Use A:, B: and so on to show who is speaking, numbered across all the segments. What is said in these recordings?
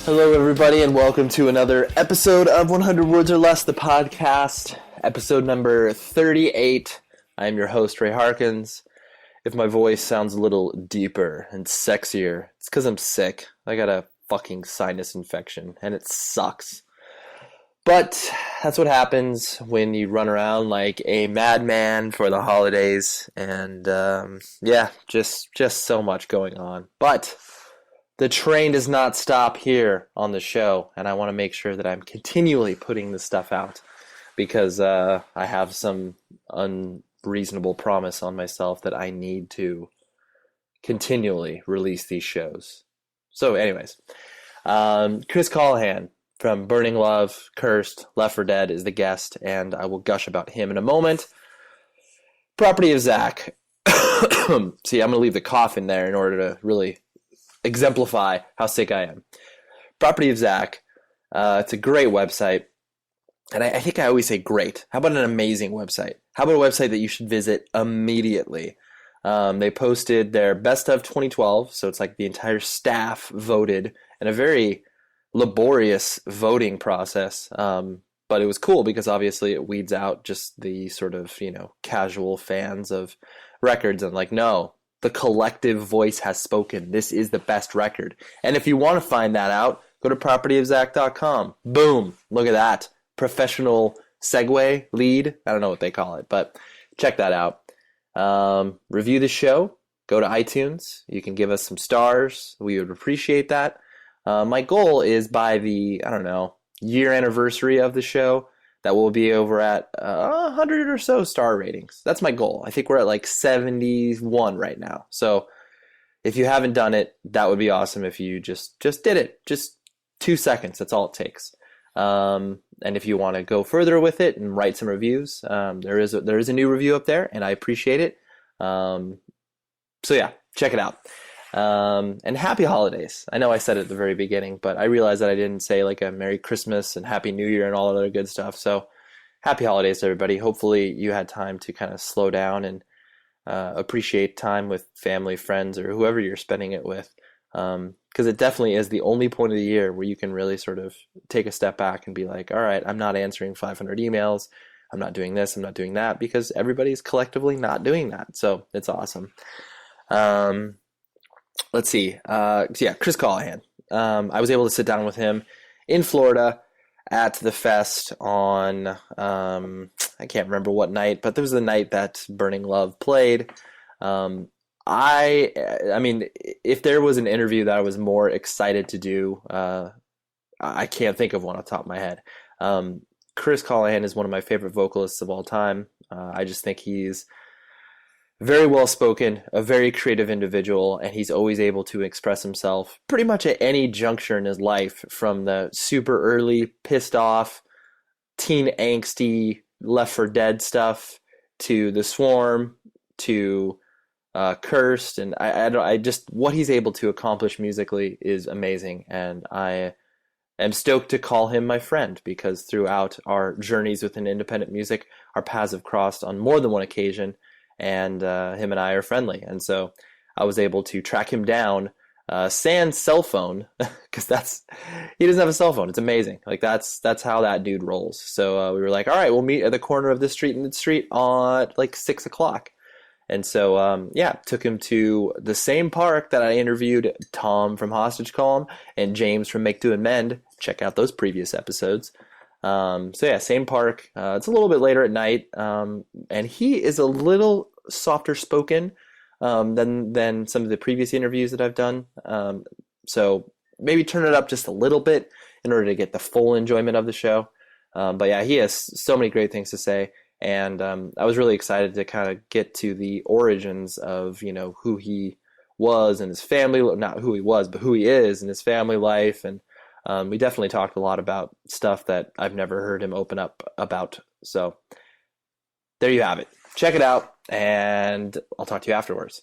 A: Hello, everybody, and welcome to another episode of 100 Words or Less, the podcast, episode number 38. I am your host, Ray Harkins. If my voice sounds a little deeper and sexier, it's because I'm sick. I got a fucking sinus infection, and it sucks. But that's what happens when you run around like a madman for the holidays, and just so much going on. But the train does not stop here on the show, and I want to make sure that I'm continually putting this stuff out because I have some unreasonable promise on myself that I need to continually release these shows. So anyways, Chris Callahan from Burning Love, Cursed, Left 4 Dead is the guest, and I will gush about him in a moment. Property of Zach. See, I'm going to leave the cough in there in order to really exemplify how sick I am. Property of Zach. It's a great website. And I think I always say great. How about an amazing website? How about a website that you should visit immediately? They posted their best of 2012. So it's like the entire staff voted in a very laborious voting process. But it was cool because obviously it weeds out just the sort of, casual fans of records and like, no, the collective voice has spoken. This is the best record. And if you want to find that out, go to propertyofzach.com. Boom. Look at that. Professional segue lead. I don't know what they call it, but check that out. Review the show. Go to iTunes. You can give us some stars. We would appreciate that. My goal is by the, year anniversary of the show, that will be over at 100 or so star ratings. That's my goal. I think we're at like 71 right now. So if you haven't done it, that would be awesome if you just did it. Just 2 seconds. That's all it takes. And if you want to go further with it and write some reviews, there is a new review up there, and I appreciate it. So yeah, check it out. And happy holidays. I know I said it at the very beginning, but I realized that I didn't say like a Merry Christmas and Happy New Year and all that other good stuff. So happy holidays to everybody. Hopefully you had time to kind of slow down and appreciate time with family, friends, or whoever you're spending it with. Because it definitely is the only point of the year where you can really sort of take a step back and be like, all right, I'm not answering 500 emails. I'm not doing this. I'm not doing that, because everybody's collectively not doing that. So it's awesome. Let's see. Chris Colohan. I was able to sit down with him in Florida at the fest on, I can't remember what night, but there was the night that Burning Love played. I mean, if there was an interview that I was more excited to do, I can't think of one off the top of my head. Chris Callahan is one of my favorite vocalists of all time. I just think he's very well spoken, a very creative individual, and he's always able to express himself pretty much at any juncture in his life, from the super early pissed off, teen angsty, Left 4 Dead stuff, to The Swarm, to Cursed, and I just, what he's able to accomplish musically is amazing, and I am stoked to call him my friend, because throughout our journeys within independent music, our paths have crossed on more than one occasion. And him and I are friendly. And so I was able to track him down, sans cell phone, because he doesn't have a cell phone. It's amazing. Like that's how that dude rolls. So we were like, all right, we'll meet at the corner of this street and that street at like 6 o'clock. And so, took him to the same park that I interviewed Tom from Hostage Calm and James from Make Do and Mend. Check out those previous episodes. Same park. It's a little bit later at night, and he is a little softer spoken than some of the previous interviews that I've done. So maybe turn it up just a little bit in order to get the full enjoyment of the show. But yeah, he has so many great things to say, and I was really excited to kind of get to the origins of who he was and his family, not who he was, but who he is and his family life. And we definitely talked a lot about stuff that I've never heard him open up about. So there you have it. Check it out, and I'll talk to you afterwards.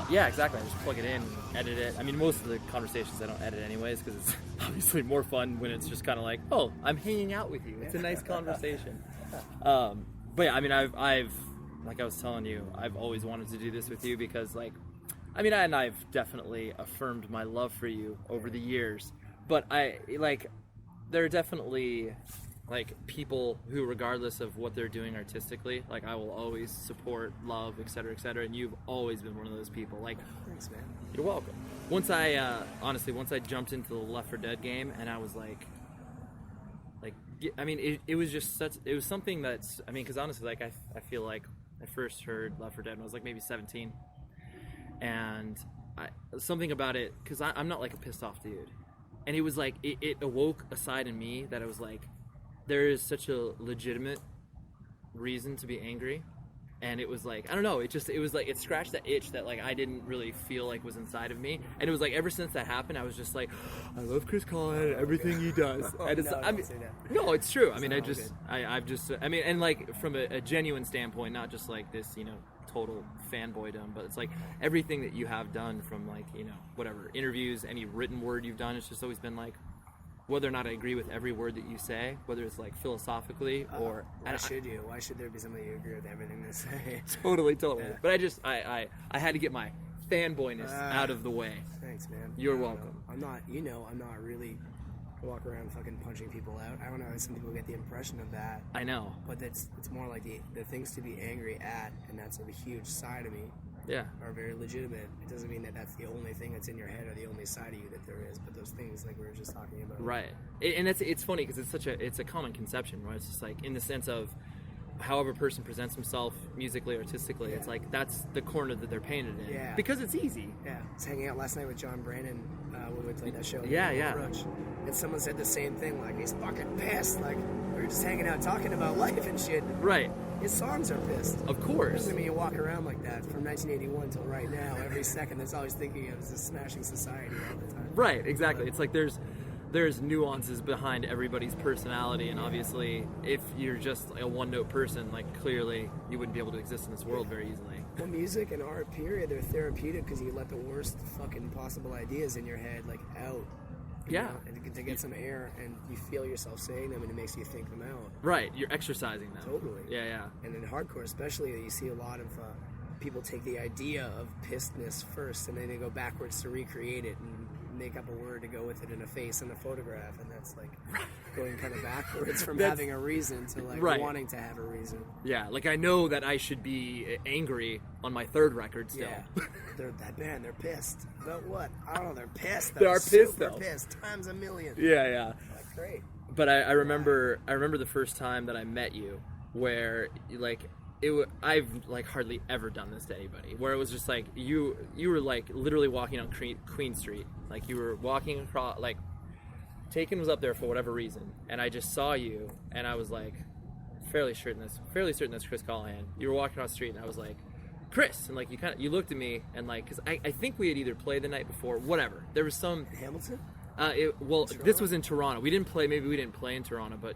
B: Yeah, exactly. I just plug it in, edit it. I mean, most of the conversations I don't edit anyways because it's obviously more fun when it's just kind of like, oh, I'm hanging out with you. It's a nice conversation. But yeah, I mean, I've like I was telling you, I've always wanted to do this with you because like, I mean, I've definitely affirmed my love for you over the years. But there are definitely like people who, regardless of what they're doing artistically, like I will always support, love, etc., etc. And you've always been one of those people. Like,
C: thanks, man.
B: You're welcome. Once I jumped into the Left 4 Dead game, and I was like, I mean, it was just it was something that's, I mean, because honestly, like I feel like I first heard Left 4 Dead when I was like maybe 17, and something about it, because I'm not like a pissed off dude, and it was like it awoke a side in me that I was like, there is such a legitimate reason to be angry. And it was like, I don't know, it was like, it scratched that itch that like I didn't really feel like was inside of me. And it was like, ever since that happened, I was just like, I love Chris Callahan, everything he does. And it's, no, it's true. I mean, I mean, and like from a genuine standpoint, not just like this, you know, total fanboydom, but it's like everything that you have done, from like, you know, whatever, interviews, any written word you've done, it's just always been like, whether or not I agree with every word that you say, whether it's like philosophically or...
C: Why should you? Why should there be somebody who agree with everything they say?
B: Totally. Yeah. But I had to get my fanboyness out of the way.
C: Thanks, man.
B: You're welcome.
C: I'm not really walk around fucking punching people out. I don't know, some people get the impression of that.
B: I know.
C: But it's more like the things to be angry at, and that's a huge side of me.
B: Yeah,
C: are very legitimate. It doesn't mean that that's the only thing that's in your head or the only side of you that there is, but those things like we were just talking about.
B: Right. And it's funny because it's a common conception, right? It's just like in the sense of however a person presents himself musically, artistically, it's like that's the corner that they're painted in.
C: Yeah.
B: Because it's easy.
C: Yeah. I was hanging out last night with John Brandon when we played that show.
B: Yeah.
C: Roach, and someone said the same thing, like, he's fucking pissed. Like, we were just hanging out talking about life and shit.
B: Right.
C: His songs are pissed.
B: Of course.
C: I mean, you walk around like that from 1981 till right now. Every second, that's all he's thinking of is a smashing society all the time.
B: Right, exactly. It's like there's nuances behind everybody's personality, and obviously, if you're just a one-note person, like clearly you wouldn't be able to exist in this world very easily.
C: Well, music and art, period, they're therapeutic because you let the worst fucking possible ideas in your head like out.
B: Yeah.
C: Know, and to get some air, and you feel yourself saying them, and it makes you think them out.
B: Right, you're exercising them.
C: Totally.
B: Yeah.
C: And in hardcore especially, you see a lot of people take the idea of pissedness first, and then they go backwards to recreate it and make up a word to go with it in a face and a photograph, and that's like going kind of backwards from having a reason to like wanting to have a reason.
B: Yeah, like I know that I should be angry on my third record still.
C: Yeah. They're pissed. About what? I don't know, they're pissed.
B: They are pissed
C: though.
B: Pissed
C: times a million.
B: Yeah.
C: Like, great.
B: But I remember the first time that I met you, where like I've like hardly ever done this to anybody, where it was just like you were like literally walking on Queen Street, like you were walking across, like Taken was up there for whatever reason, and I just saw you, and I was like fairly certain that's Chris Callahan. You were walking across the street, and I was like, Chris, and like you looked at me, and like, because I think we had either played the night before, whatever. There was some
C: Hamilton.
B: This was in Toronto. Maybe we didn't play in Toronto, but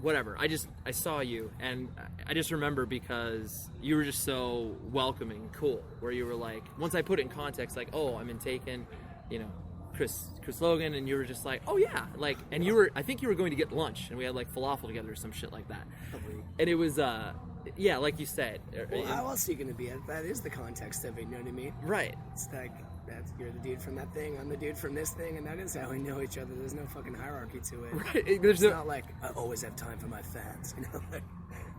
B: whatever. I saw you, and I just remember because you were just so welcoming and cool, where you were like, once I put it in context, like, oh, I'm in Taken, you know, Chris Logan, and you were just like, oh yeah, like, and I think you were going to get lunch, and we had like falafel together or some shit like that, and it was, yeah, like you said.
C: Well, how else are you going to be? That is the context of it, you know what I mean?
B: Right.
C: It's like, you're the dude from that thing, I'm the dude from this thing, and that is how we know each other. There's no fucking hierarchy to it.
B: Right.
C: It's not like, I always have time for my fans, you know?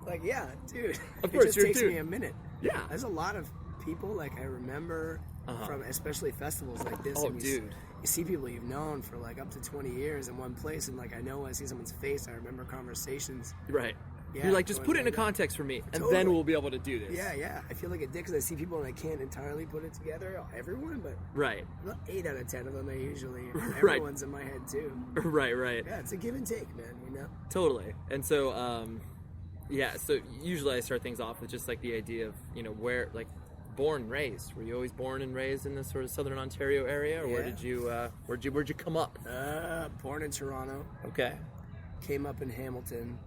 C: Like yeah, dude.
B: Of course,
C: it just takes me a minute.
B: Yeah.
C: There's a lot of people, like I remember from especially festivals like this.
B: Oh,
C: and
B: dude.
C: You see people you've known for like up to 20 years in one place, and like I know when I see someone's face, I remember conversations.
B: Right.
C: Yeah,
B: you're like, just put it in a context for me, and then we'll be able to do this.
C: Yeah. I feel like a dick because I see people and I can't entirely put it together, everyone, but
B: right.
C: 8 out of 10 of them I usually, everyone's in my head too.
B: Right.
C: Yeah, it's a give and take, man, you know?
B: Totally. And so, yeah, so usually I start things off with just like the idea of, you know, where, like, born and raised. Were you always born and raised in this sort of southern Ontario area, or where did you, where'd you come up?
C: Born in Toronto.
B: Okay.
C: Came up in Hamilton.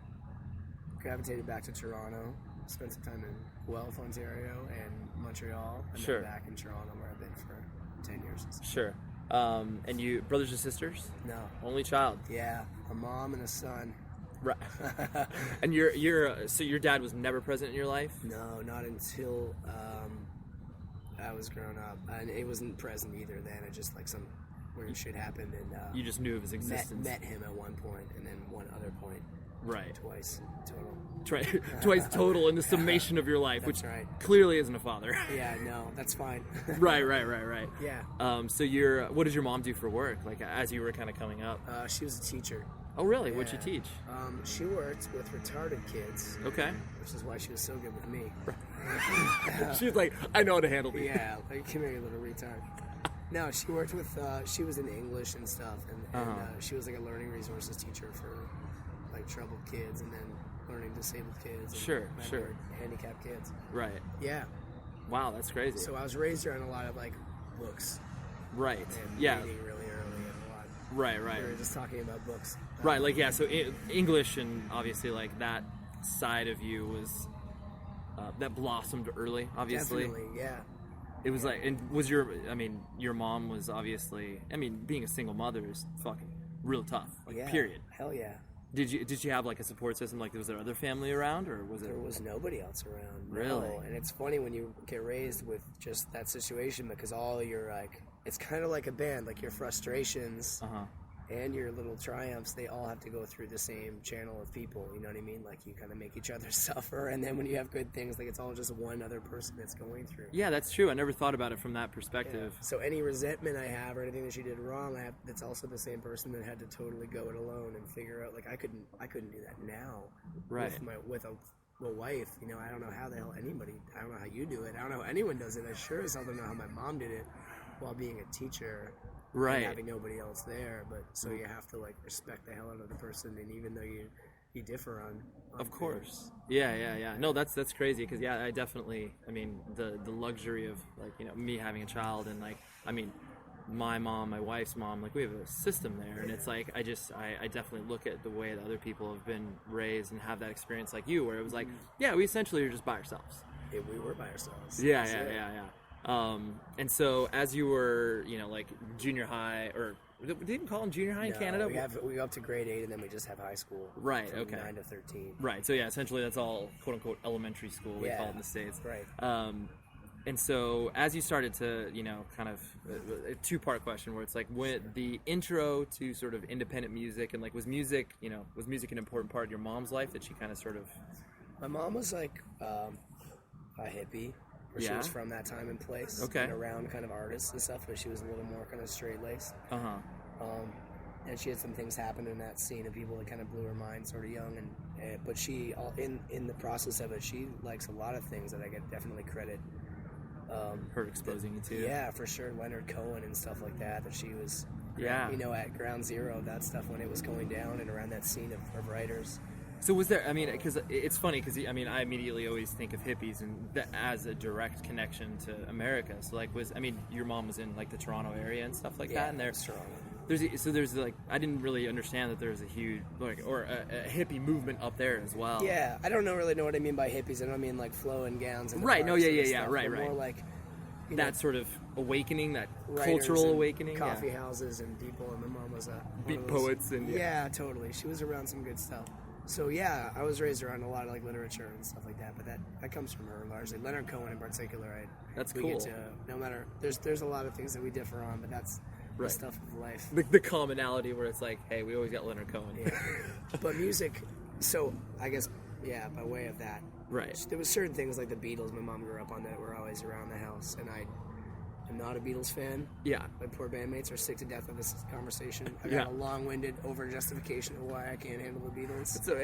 C: Gravitated back to Toronto. spent some time in Guelph, Ontario, and Montreal, and
B: Sure.
C: then back in Toronto, where I've been for 10 years.
B: Sure. And you brothers and sisters?
C: No.
B: Only child.
C: Yeah, a mom and a son.
B: Right. And so your dad was never present in your life?
C: No, not until I was growing up, and it wasn't present either. Then it just like some weird shit happened, and
B: You just knew of his existence.
C: met him at one point, and then one other point,
B: Right.
C: twice total.
B: Twice total in the summation of your life,
C: That's
B: which
C: right.
B: clearly isn't a father.
C: Yeah, no, that's fine.
B: Right.
C: Yeah.
B: So what did your mom do for work? Like as you were kind of coming up?
C: She was a teacher.
B: Oh, really? What'd
C: Yeah.
B: you teach?
C: She worked with retarded kids,
B: Okay.
C: which is why she was so good with me.
B: She was like, I know how to handle these.
C: Yeah, like, come here, you little retard. No, she worked with, she was in English and stuff, and she was like a learning resources teacher for like troubled kids and then learning disabled kids. And
B: Sure.
C: handicapped kids.
B: Right.
C: Yeah.
B: Wow, that's crazy.
C: So I was raised around a lot of like books
B: Right.
C: and
B: Yeah.
C: reading really early and a lot.
B: Right.
C: We were just talking about books.
B: Right, like, yeah, so English and obviously, like, that side of you was, that blossomed early, obviously.
C: Definitely, yeah.
B: It was like, and your mom was obviously, being a single mother is fucking real tough, like,
C: Yeah.
B: period.
C: Hell yeah.
B: Did you have, like, a support system? Like, was there other family around, or was it?
C: There was nobody else around.
B: Really?
C: No. And it's funny when you get raised with just that situation because all your, like, it's kind of like a band, like your frustrations and your little triumphs, they all have to go through the same channel of people, you know what I mean? Like, you kind of make each other suffer, and then when you have good things, like, it's all just one other person that's going through.
B: Yeah, that's true. I never thought about it from that perspective.
C: Yeah. So any resentment I have or anything that she did wrong, that's also the same person that had to totally go it alone and figure out, like, I couldn't do that now.
B: Right.
C: With a wife, you know, I don't know how the hell I don't know how you do it. I don't know how anyone does it. I sure as hell don't know how my mom did it while being a teacher.
B: Right.
C: And having nobody else there, but so you have to like respect the hell out of the person, and even though you differ on
B: Of course. Yeah. No, that's crazy because I definitely. The luxury of like me having a child and like my mom, my wife's mom, like we have a system there, and it's like I definitely look at the way that other people have been raised and have that experience like you, where it was like we essentially are just by ourselves.
C: Yeah, we were by ourselves.
B: Yeah. And so as you were, like junior high, or they even call them junior high in Canada?
C: We go up to grade 8 and then we just have high school.
B: Right,
C: from
B: okay.
C: 9 to 13.
B: Right, so essentially that's all quote unquote elementary school, we call it in the States.
C: Right.
B: And so as you started to, kind of a two-part question where it's like when the intro to sort of independent music and like was music an important part of your mom's life that she kind of sort of...
C: My mom was like a hippie. She was from that time and place.
B: Okay.
C: And around kind of artists and stuff, but she was a little more kind of straight-laced. And she had some things happen in that scene of people that kind of blew her mind sort of young. But she, in the process of it, she likes a lot of things that I get definitely credit.
B: Her exposing you to.
C: Yeah, for sure. Leonard Cohen and stuff like that she was, at ground zero of that stuff when it was going down and around that scene of writers.
B: So was there, because it's funny because, I immediately always think of hippies and as a direct connection to America. So like your mom was in like the Toronto area and stuff like that. And there's like, I didn't really understand that there was a huge, like, or a hippie movement up there as well.
C: Yeah, I don't really know what I mean by hippies. I don't mean like flowing gowns and
B: right, no, yeah,
C: stuff,
B: right.
C: More like,
B: that sort of awakening, that
C: writers
B: cultural
C: and
B: awakening.
C: Coffee houses and people, and my mom was
B: beat poets and...
C: Yeah, totally. She was around some good stuff. So yeah, I was raised around a lot of like literature and stuff like that, but that comes from her largely. Leonard Cohen in particular.
B: That's
C: we
B: cool.
C: Get to, no matter, there's a lot of things that we differ on, but that's the stuff of life.
B: The commonality where it's like, hey, we always got Leonard Cohen.
C: Yeah. But music, so I guess, by way of that.
B: Right.
C: There was certain things like the Beatles my mom grew up on that were always around the house, and I'm not a Beatles fan.
B: Yeah.
C: My poor bandmates are sick to death of this conversation. I got a long-winded over-justification of why I can't handle the Beatles.
B: So,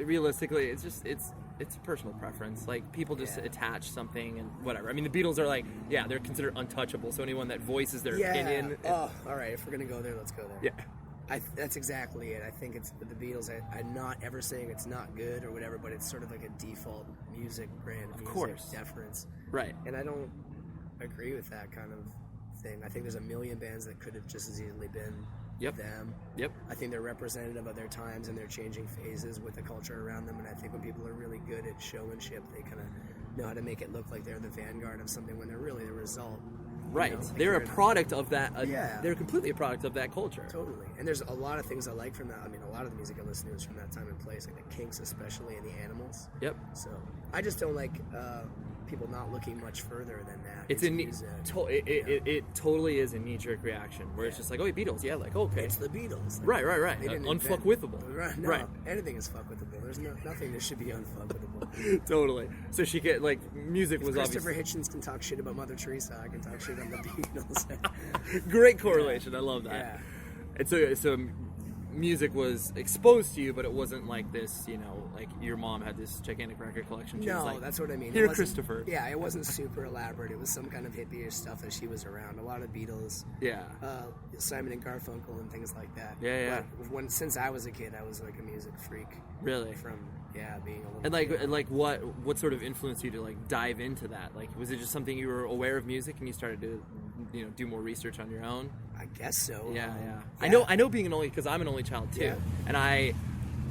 B: realistically, it's just, it's a personal preference. Like, people just attach something and whatever. The Beatles are like, they're considered untouchable, so anyone that voices their opinion...
C: Oh, all right, if we're going to go there, let's go there.
B: Yeah.
C: That's exactly it. I think it's the Beatles. I'm not ever saying it's not good or whatever, but it's sort of like a default music brand.
B: Of course.
C: Deference.
B: Right.
C: And I don't agree with that kind of thing. I think there's a million bands that could have just as easily been
B: Yep.
C: them.
B: Yep.
C: I think they're representative of their times and their changing phases with the culture around them. And I think when people are really good at showmanship, they kind of know how to make it look like they're the vanguard of something when they're really the result.
B: Right.
C: You know, like
B: they're
C: you're
B: a product of that.
C: Yeah.
B: They're completely a product of that culture.
C: Totally. And there's a lot of things I like from that. I mean, a lot of the music I listen to is from that time and place, like the Kinks especially and the Animals.
B: Yep.
C: So I just don't like people not looking much further than that.
B: It's it totally is a knee-jerk reaction where it's just like, oh, Beatles, yeah, like, okay.
C: It's the Beatles.
B: Right.
C: They didn't
B: Unfuckwithable.
C: Right. No,
B: Right.
C: Anything is fuckwithable. There's nothing that should be unfuckwithable.
B: Totally. So she get like music was
C: Christopher
B: obviously
C: Hitchens can talk shit about Mother Teresa. I can talk shit on the Beatles.
B: great correlation. I love that.
C: Yeah.
B: And so music was exposed to you, but it wasn't like this, like your mom had this gigantic record collection. She was
C: No,
B: like,
C: that's what I mean.
B: Here,
C: It wasn't-
B: Christopher.
C: Yeah, it wasn't super elaborate. It was some kind of hippie-ish stuff that she was around. A lot of Beatles.
B: Yeah.
C: Simon and Garfunkel and things like that.
B: Yeah.
C: But since I was a kid, I was like a music freak.
B: Really?
C: From being a little.
B: And like what sort of influenced you to like dive into that? Like, was it just something you were aware of music and you started to do more research on your own?
C: I guess so.
B: Yeah.
C: Yeah.
B: I know being an only, because I'm an only child too,
C: Yeah.
B: and I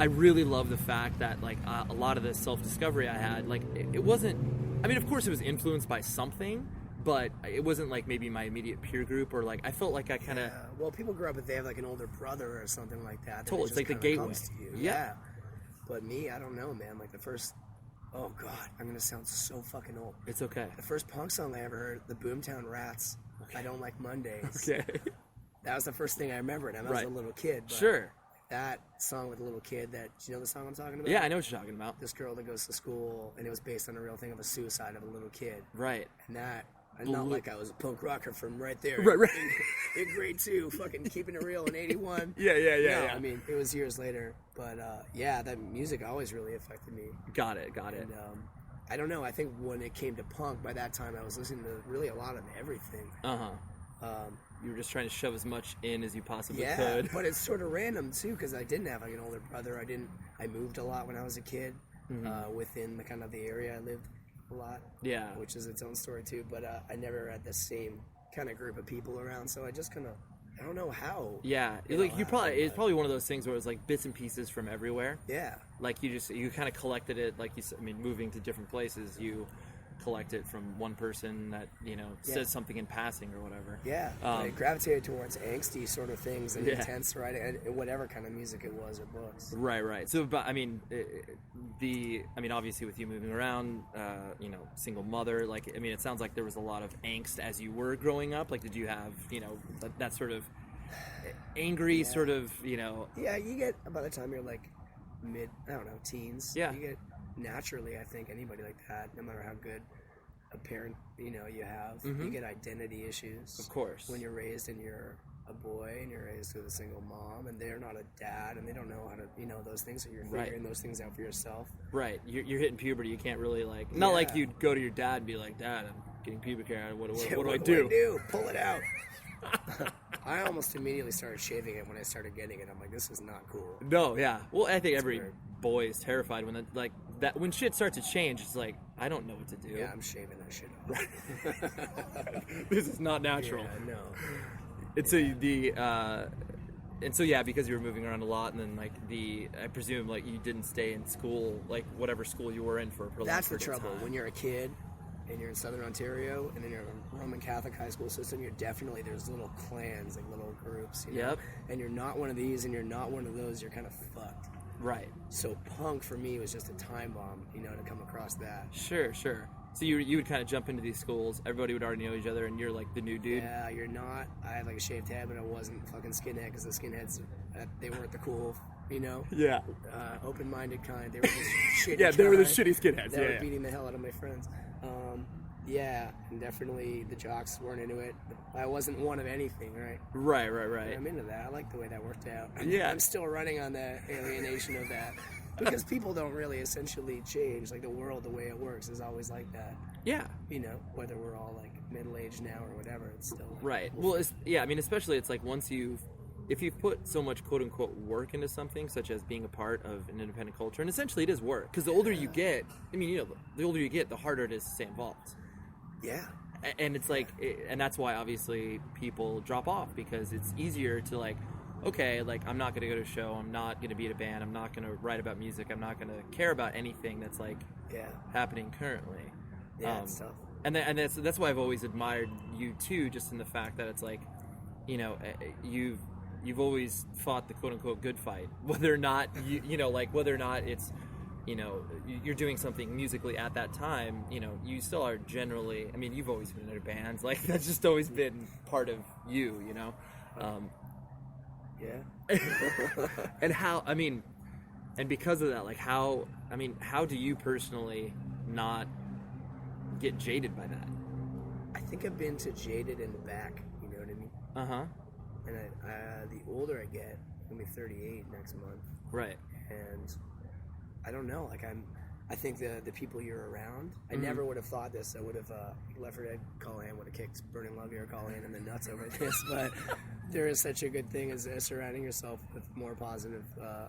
B: really love the fact that like a lot of the self-discovery I had, like it wasn't. I mean, of course, it was influenced by something, but it wasn't like maybe my immediate peer group or like I felt like I kind of.
C: Well, people grow up if they have like an older brother or something like that.
B: Totally, it's like the gateway.
C: Comes to you.
B: Yeah.
C: But me, I don't know, man. Like the first. Oh God, I'm gonna sound so fucking old.
B: It's okay.
C: The first punk song I ever heard, the Boomtown Rats. Okay. I Don't Like Mondays.
B: Okay.
C: That was the first thing I remembered. And I was a little kid. But
B: Sure.
C: That song with the little kid. Do you know the song I'm talking about?
B: Yeah, I know what you're talking about.
C: This girl that goes to school, and it was based on a real thing of a suicide of a little kid.
B: Right.
C: And that. Not like I was a punk rocker from right there.
B: Right.
C: In grade 2, fucking keeping it real in 81.
B: Yeah.
C: No, I mean, it was years later. But, that music always really affected me.
B: Got it.
C: And, I don't know. I think when it came to punk, by that time, I was listening to really a lot of everything.
B: You were just trying to shove as much in as you possibly
C: Yeah,
B: could.
C: but it's sort of random, too, because I didn't have, like, an older brother. I moved a lot when I was a kid within the kind of the area I lived a lot.
B: Yeah.
C: Which is its own story, too. But I never had the same kind of group of people around, so I just kind of... I don't know how.
B: Yeah, it's probably one of those things where it's like bits and pieces from everywhere.
C: Yeah.
B: Like you kind of collected it, like you said. I mean, moving to different places, you collect it from one person that says something in passing or whatever.
C: Yeah. I gravitated towards angsty sort of things and intense writing, and whatever kind of music it was or books.
B: Right. So, but I mean, obviously with you moving around, single mother, like, I mean, it sounds like there was a lot of angst as you were growing up. Like, did you have, that sort of angry sort of,
C: Yeah, you get, by the time you're like teens.
B: Yeah.
C: You get naturally, I think, anybody like that, no matter how good a parent, you have, you get identity issues.
B: Of course.
C: When you're raised and you're a boy and you're raised with a single mom and they're not a dad and they don't know how to, those things, so you're figuring those things out for yourself.
B: Right. You're hitting puberty. You can't really not like you'd go to your dad and be like, Dad, I'm getting pubic hair. What do I do?
C: Pull it out. I almost immediately started shaving it when I started getting it. I'm like, this is not cool.
B: No, yeah. Well, I think every boy is terrified when when shit starts to change. It's like, I don't know what to do.
C: Yeah, I'm shaving that shit off.
B: This is not natural.
C: Yeah, no.
B: And so because you were moving around a lot, and then I presume you didn't stay in school, whatever school you were in for a prolonged
C: That's the
B: period of
C: trouble.
B: time.
C: When you're a kid and you're in Southern Ontario and then you're in a Roman Catholic high school system, there's little clans, little groups,
B: Yep.
C: And you're not one of these and you're not one of those, you're kind of fucked.
B: Right.
C: So punk for me was just a time bomb, to come across that.
B: Sure. So you would kind of jump into these schools, everybody would already know each other, and you're like the new dude.
C: Yeah, you're not. I had a shaved head, but I wasn't fucking skinhead because the skinheads, they weren't the cool,
B: Yeah.
C: open-minded kind. They were just shitty.
B: Yeah, they were the
C: kind.
B: shitty skinheads.
C: They were beating the hell out of my friends. And definitely the jocks weren't into it. I wasn't one of anything, right?
B: Right.
C: I'm into that. I like the way that worked out.
B: Yeah.
C: I'm still running on the alienation of that. Because people don't really essentially change. The world, the way it works, is always like that.
B: Yeah.
C: Whether we're all middle-aged now or whatever, it's still
B: right. Well, especially it's if you've put so much quote-unquote work into something, such as being a part of an independent culture, and essentially it is work, because the older you get, the older you get, the harder it is to stay involved.
C: Yeah.
B: And it's and that's why obviously people drop off, because it's easier to okay, like I'm not going to go to a show, I'm not going to be in a band, I'm not going to write about music, I'm not going to care about anything that's like happening currently.
C: It's tough.
B: And that's why I've always admired you too, just in the fact that it's like, you know, you've always fought the quote unquote good fight, whether or not you know, like whether or not it's, you know, you're doing something musically at that time, you know, you still are generally, I mean, you've always been in other bands, like that's just always been part of you, you know? And how, I mean, and because of that, like how do you personally not get jaded by that?
C: I think I've been to jaded and back, you know what I mean?
B: Uh-huh.
C: And the older I get, I'm gonna be 38 next month.
B: Right.
C: And I don't know, like I think the people you're around, I never would have thought this. I would have Left 4 Dead, Callahan would have kicked Burning Love here, Callahan in the nuts over this, but there is such a good thing as surrounding yourself with more positive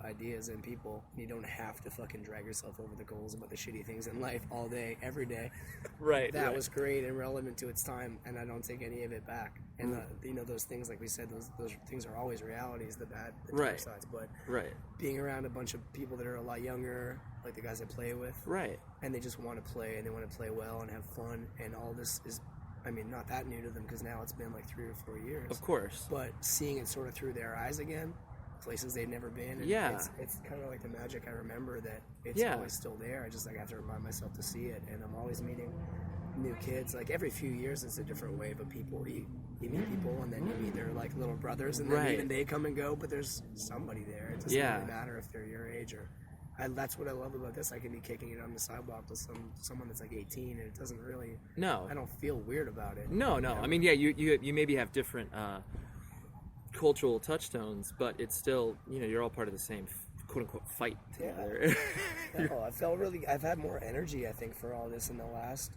C: ideas and people. You don't have to fucking drag yourself over the goals about the shitty things in life all day, every day.
B: Right.
C: That was great and relevant to its time, and I don't take any of it back. And you know, those things, like we said, those things are always realities, the bad, the dark sides. But being around a bunch of people that are a lot younger, like the guys I play with, and they just want to play and they want to play well and have fun, and all this is, I mean, not that new to them because now it's been like 3 or 4 years.
B: Of course.
C: But seeing it sort of through their eyes again, places they've never been. And it's kind of like the magic I remember that it's always still there. I just like have to remind myself to see it, and I'm always meeting new kids. Like every few years, it's a different wave of people. You meet people, and then you meet their like little brothers, and then even they come and go. But there's somebody there. It doesn't really matter if they're your age or. That's what I love about this. I can be kicking it on the sidewalk with someone that's like 18, and it doesn't really.
B: No.
C: I don't feel weird about it.
B: No. You know? I mean, you maybe have different cultural touchstones, but it's still, you know, you're all part of the same quote unquote fight together.
C: No, I've had more energy, I think, for all this in the last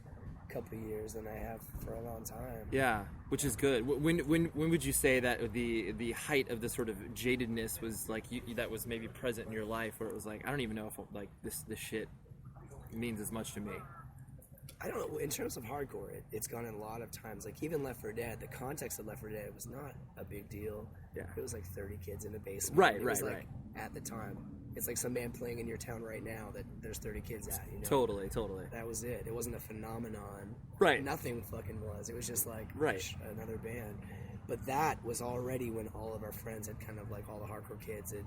C: couple of years than I have for a long time.
B: Yeah, which is good. When would you say that the height of the sort of jadedness was like that was maybe present in your life, where it was like, I don't even know if like this shit means as much to me?
C: I don't know. In terms of hardcore, it's gone in a lot of times. Like even Left 4 Dead, the context of Left 4 Dead was not a big deal.
B: Yeah. It
C: was like 30 kids in a basement.
B: Right.
C: At the time. It's like some man playing in your town right now that there's 30 kids at, you know?
B: Totally.
C: That was it. It wasn't a phenomenon.
B: Right.
C: Nothing fucking was. It was just like another band. But that was already when all of our friends had kind of like all the hardcore kids and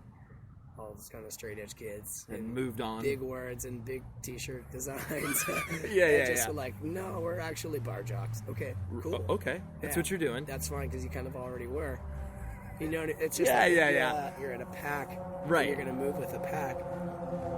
C: all those kind of straight edge kids.
B: And moved on.
C: Big words and big t-shirt designs.
B: Yeah.
C: Were like, no, we're actually bar jocks. Okay, cool.
B: Okay, that's what you're doing.
C: That's fine because you kind of already were. You know, it's just you're in a pack.
B: Right.
C: You're going to move with a pack.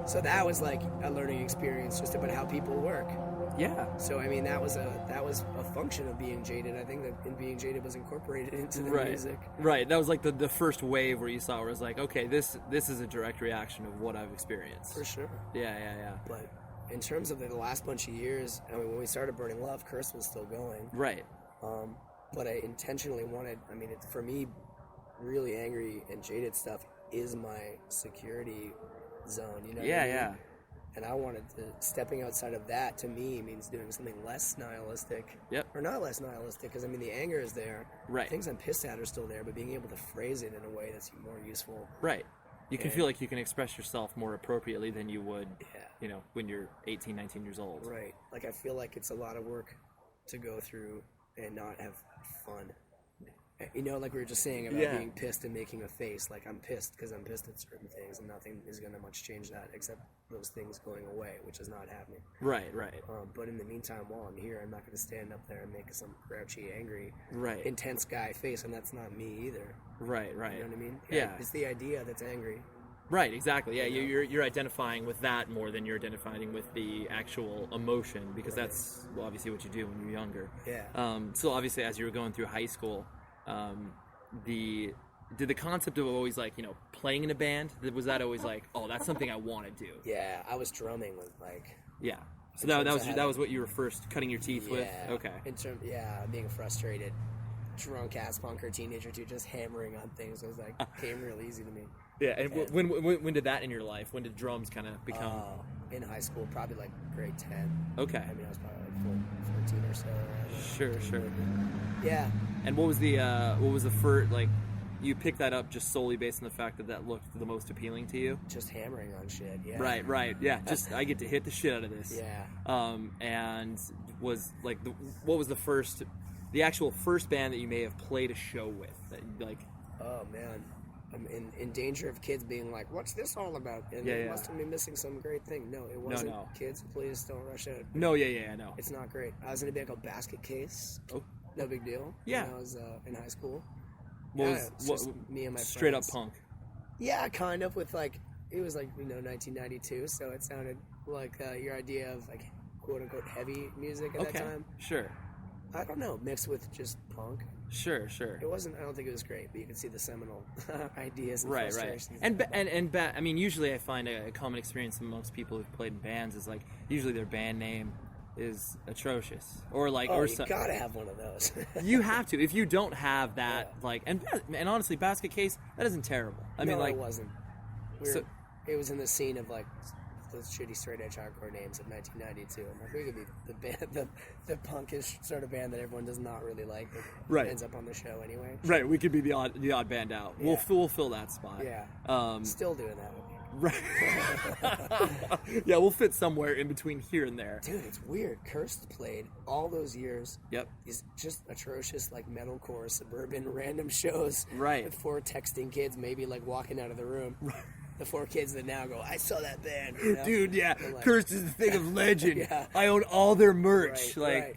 C: So that was like a learning experience just about how people work.
B: Yeah.
C: So I mean that was a function of being jaded. I think that in being jaded was incorporated into the music.
B: Right. That was like the first wave where you saw where it was like, okay, this is a direct reaction of what I've experienced.
C: For sure.
B: Yeah.
C: But in terms of the last bunch of years, I mean, when we started Burning Love, Curse was still going.
B: Right.
C: But I intentionally wanted. I mean, for me, really angry and jaded stuff is my security zone. You know.
B: Yeah.
C: And I wanted to, stepping outside of that, to me, means doing something less nihilistic.
B: Yep.
C: Or not less nihilistic, because, I mean, the anger is there.
B: Right.
C: Things I'm pissed at are still there, but being able to phrase it in a way that's more useful.
B: Right. You can feel like you can express yourself more appropriately than you would, you know, when you're 18, 19 years old.
C: Right. Like, I feel like it's a lot of work to go through and not have fun. You know, like we were just saying about being pissed and making a face. Like, I'm pissed because I'm pissed at certain things, and nothing is going to much change that except those things going away, which is not happening.
B: Right.
C: But in the meantime, while I'm here, I'm not going to stand up there and make some grouchy, angry, intense guy face, and that's not me either.
B: Right.
C: You know what I mean?
B: Yeah.
C: It's the idea that's angry.
B: Right, exactly. Yeah, you're identifying with that more than you're identifying with the actual emotion, because that's obviously what you do when you're younger.
C: Yeah.
B: So obviously, as you were going through high school, did the concept of always like, you know, playing in a band, was that always like, oh, that's something I want to do?
C: Yeah, I was drumming with like.
B: Yeah. So that was what you were first cutting your teeth with. Okay.
C: Being a frustrated, drunk ass punker teenager too, just hammering on things was like came real easy to me.
B: Yeah. And when did that in your life? When did drums kind of become?
C: In high school, probably like grade 10.
B: Okay.
C: I mean, I was probably like 14 or so.
B: Sure.
C: Yeah.
B: And what was the first, like, you picked that up just solely based on the fact that that looked the most appealing to you?
C: Just hammering on shit. Yeah.
B: Right. Yeah. Just I get to hit the shit out of this.
C: Yeah.
B: And was like, what was the actual first band that you may have played a show with? That like,
C: oh man, I'm in danger of kids being like, "What's this all about?" And they must have been missing some great thing. No, it wasn't.
B: No.
C: Kids, please don't rush out.
B: No, yeah, I know.
C: It's not great. I was in a band called Basket Case.
B: Oh,
C: no big deal.
B: Yeah.
C: When I was in high school.
B: What
C: me and my
B: straight
C: friends.
B: up punk?
C: Yeah, kind of. With like, it was like 1992, so it sounded like your idea of like quote unquote heavy music at that time.
B: Sure.
C: I don't know, mixed with just punk.
B: Sure.
C: It wasn't. I don't think it was great, but you can see the seminal ideas and
B: Right.
C: frustrations.
B: And I mean, usually I find a common experience amongst people who've played in bands is like usually their band name is atrocious, or like,
C: you gotta have one of those.
B: You have to. If you don't have that, like, and honestly, Basket Case, that isn't terrible. I mean, like,
C: it wasn't. It was in the scene of like those shitty straight edge hardcore names of 1992. I'm like, we could be the band, the punkish sort of band that everyone does not really like, that
B: Right.
C: ends up on the show anyway.
B: Right, we could be the odd band out.
C: Yeah.
B: We'll fill that spot.
C: Yeah. Still doing that with me.
B: Right. Yeah, we'll fit somewhere in between here and there.
C: Dude, it's weird. Cursed played all those years.
B: Yep.
C: These just atrocious, like, metalcore, suburban, random shows.
B: Right.
C: With 4 texting kids maybe, like, walking out of the room. Right. The 4 kids that now go, I saw that band. You know?
B: Dude, yeah.
C: Like,
B: Cursed is a thing of legend.
C: Yeah.
B: I own all their merch.
C: Right.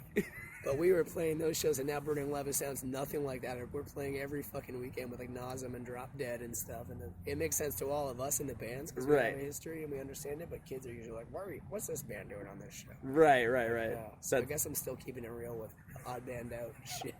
C: But we were playing those shows, and now Burning Love sounds nothing like that. We're playing every fucking weekend with like Nazem and Drop Dead and stuff, and it makes sense to all of us in the bands because we have a history and we understand it. But kids are usually like, "What's this band doing on this show?"
B: Right.
C: Yeah. So I guess I'm still keeping it real with odd band out shit,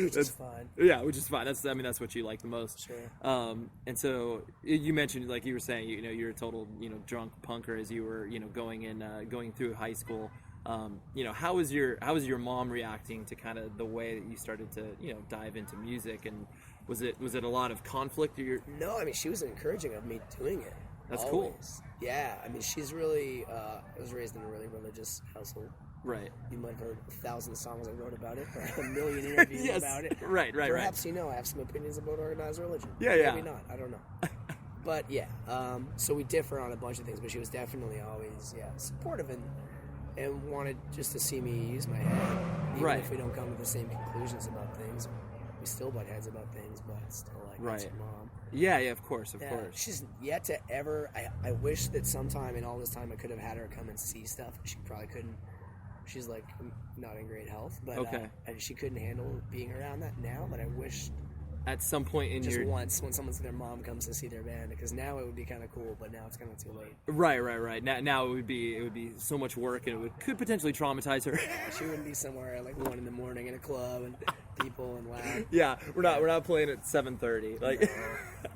C: which is fine.
B: Yeah, which is fine. That's what you like the most.
C: Sure.
B: And so you mentioned, like you were saying, you're a total drunk punker as you were going through high school. How was your mom reacting to kind of the way that you started to dive into music, and was it a lot of conflict?
C: No, I mean, she was encouraging of me doing it.
B: That's
C: always. Cool. Yeah, I mean, she's really I was raised in a really religious household.
B: Right.
C: You might have heard 1,000 songs I wrote about it, or 1 million interviews
B: yes.
C: about it.
B: Right.
C: Perhaps I have some opinions about organized religion.
B: Yeah.
C: Maybe not. I don't know. But yeah, so we differ on a bunch of things, but she was definitely always supportive and wanted just to see me use my head. Even if we don't come to the same conclusions about things. We still butt heads about things, but still like that's your mom.
B: Yeah, of course.
C: She's yet to ever. I wish that sometime in all this time I could have had her come and see stuff. She probably couldn't. She's like not in great health, but and she couldn't handle being around that now. But I wish
B: at some point in
C: just once when their mom comes to see their band, because now it would be kind of cool, but now it's kind of too late.
B: Right. Now it would be so much work, and could potentially traumatize her.
C: She wouldn't be somewhere at like 1 a.m. in a club and people and loud.
B: Yeah, we're not playing at 7:30. Like,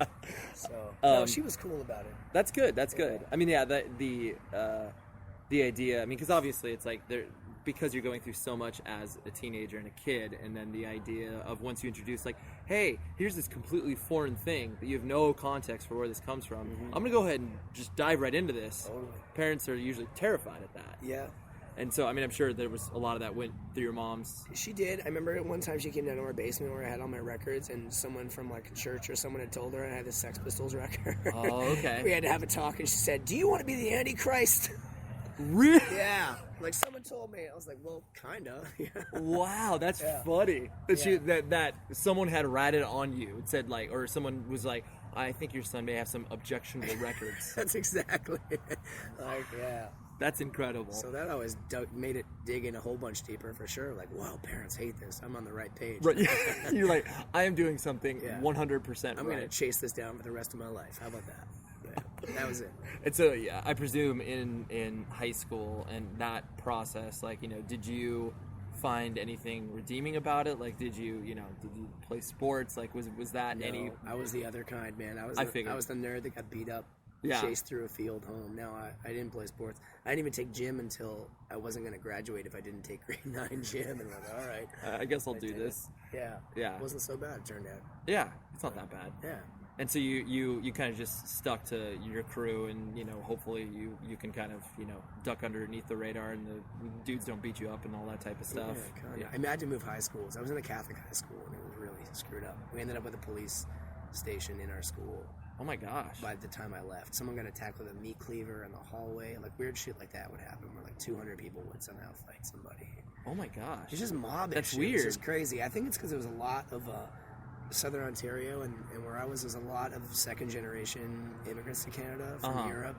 C: no. So no, she was cool about it.
B: That's good. I mean, the idea. I mean, because obviously it's like because you're going through so much as a teenager and a kid, and then the idea of once you introduce, like, hey, here's this completely foreign thing that you have no context for where this comes from. Mm-hmm. I'm going to go ahead and just dive right into this.
C: Totally.
B: Parents are usually terrified at that.
C: Yeah.
B: And so, I mean, I'm sure there was a lot of that went through your mom's.
C: She did. I remember one time she came down to our basement where I had all my records, and someone from like a church or someone had told her I had the Sex Pistols record.
B: Oh, okay.
C: We had to have a talk, and she said, "Do you want to be the Antichrist?"
B: Really?
C: Yeah. Like someone told me. I was like, well, kinda.
B: Wow, that's funny. That someone had ratted on you and said, like, or someone was like, I think your son may have some objectionable records.
C: That's exactly like, yeah.
B: That's incredible.
C: So that always made it dig in a whole bunch deeper for sure. Like, wow, parents hate this. I'm on the right page.
B: Right. You're like, I am doing something 100%
C: I'm going to chase this down for the rest of my life. How about that? Yeah, that was it.
B: And so, I presume in high school and that process, like, did you find anything redeeming about it? Like, did you play sports? Like, was that any?
C: I was the other kind, man. I was the nerd that got beat up, chased through a field home. No, I didn't play sports. I didn't even take gym until I wasn't going to graduate if I didn't take grade 9 gym. And I'm like, all right,
B: I guess I'll do this.
C: Yeah. It wasn't so bad, it turned out.
B: Yeah, it's not that bad.
C: Yeah.
B: And so you kind of just stuck to your crew, and hopefully you can kind of duck underneath the radar, and the dudes don't beat you up and all that type of stuff.
C: Yeah, kinda. I had to move high schools. I was in a Catholic high school, and it was really screwed up. We ended up with a police station in our school.
B: Oh my gosh!
C: By the time I left, someone got attacked with a meat cleaver in the hallway. Like weird shit like that would happen, where like 200 people would somehow fight somebody.
B: Oh my gosh!
C: It's just mobbish.
B: That's
C: shit.
B: weird.
C: It's just crazy. I think it's because there was a lot of Southern Ontario and where I was, there's a lot of second generation immigrants to Canada from Europe,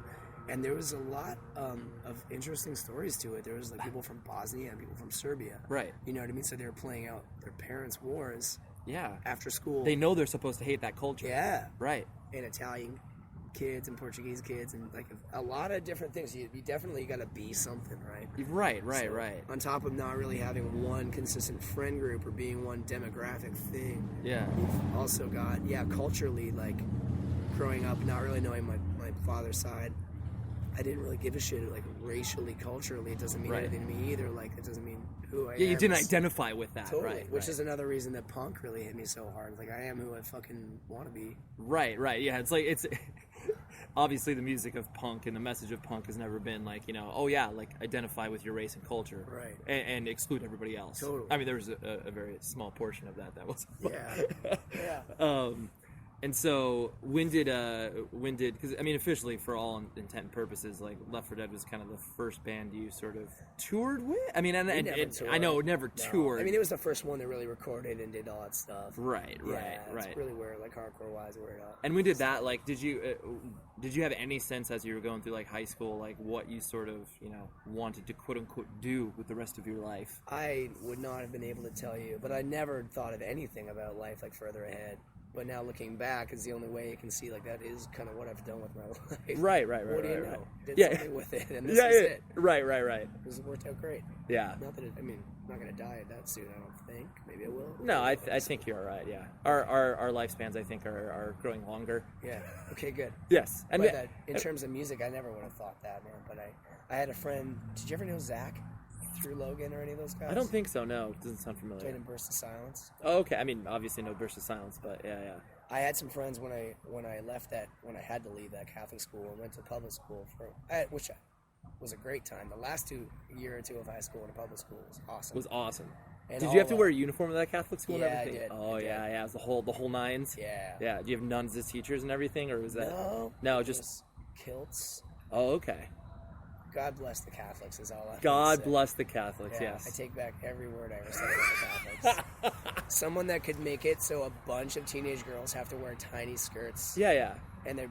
C: and there was a lot of interesting stories to it. There was like people from Bosnia and people from Serbia.
B: Right.
C: You know what I mean? So they were playing out their parents' wars.
B: Yeah.
C: After school.
B: They know they're supposed to hate that culture.
C: Yeah.
B: Right.
C: And Italian kids and Portuguese kids and like a lot of different things. You definitely got to be something, right?
B: Right.
C: On top of not really having one consistent friend group or being one demographic thing.
B: Yeah.
C: You've also got, culturally, like growing up, not really knowing my father's side. I didn't really give a shit, like racially, culturally. It doesn't mean anything to me either. Like it doesn't mean who I am.
B: Yeah, you didn't identify with that.
C: Totally.
B: Right.
C: Which is another reason that punk really hit me so hard. Like I am who I fucking want to be.
B: Right. Yeah, it's obviously the music of punk and the message of punk has never bin like identify with your race and culture,
C: right,
B: and exclude everybody else.
C: Totally.
B: I mean, there was a very small portion of that was.
C: Yeah.
B: And so when did because I mean officially for all intent and purposes, like Left 4 Dead was kind of the first band you sort of toured with. I mean, I know never toured.
C: I mean, it was the first one that really recorded and did all that stuff.
B: Right.
C: That's really where like hardcore wise where it up.
B: And when did that like did you have any sense as you were going through like high school like what you sort of wanted to quote unquote do with the rest of your life?
C: I would not have been able to tell you, but I never thought of anything about life like further ahead. But now looking back is the only way you can see like that is kind of what I've done with my life.
B: Right.
C: What do you know?
B: Right.
C: Did something with it, and this is it.
B: Right.
C: This worked out great.
B: Yeah.
C: Not that I'm not gonna die that soon. I don't think. Maybe I will.
B: No, I think you're all right. Yeah. Our lifespans I think are growing longer.
C: Yeah. Okay. Good.
B: Yes. And
C: but in terms of music, I never would have thought that, man. But I had a friend. Did you ever know Zach? Through Logan or any of those guys?
B: I don't think so. No, it doesn't sound familiar.
C: Played in Burst of Silence.
B: Oh, okay. I mean, obviously no Burst of Silence, but yeah.
C: I had some friends when I left when I had to leave that Catholic school and went to public school which was a great time. The last year or two of high school in a public school was awesome.
B: It was awesome.
C: And
B: did you have to wear a uniform at that Catholic school?
C: Yeah,
B: and everything?
C: I did.
B: Oh,
C: I did.
B: yeah. It was the whole nines.
C: Yeah.
B: Yeah. Do you have nuns as teachers and everything, or was that?
C: No,
B: just
C: kilts.
B: Oh, okay.
C: God bless the Catholics is all I
B: God bless the Catholics,
C: yeah,
B: yes.
C: I take back every word I ever said about the Catholics. Someone that could make it so a bunch of teenage girls have to wear tiny skirts.
B: Yeah.
C: And they're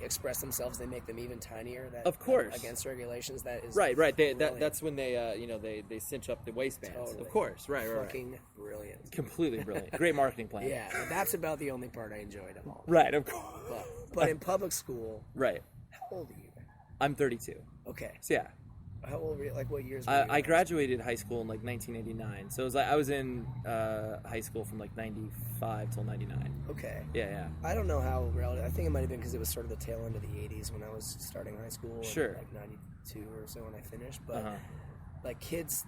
C: express themselves, they make them even tinier. That,
B: of course.
C: Against regulations, that is
B: right. That's when they they cinch up the waistbands.
C: Totally.
B: Of course, right.
C: Fucking brilliant.
B: Completely brilliant. Great marketing plan.
C: Yeah, that's about the only part I enjoyed of all.
B: Right, of course.
C: But in public school,
B: right.
C: How old are you?
B: I'm 32.
C: Okay.
B: So yeah.
C: How old were you? Like what years were you?
B: I graduated high school in like 1989. So it was like I was in high school from like 95 till 99.
C: Okay.
B: Yeah.
C: I don't know how relative. I think it might have been because it was sort of the tail end of the 80s when I was starting high school.
B: Sure.
C: Like 92 or so when I finished. But like kids,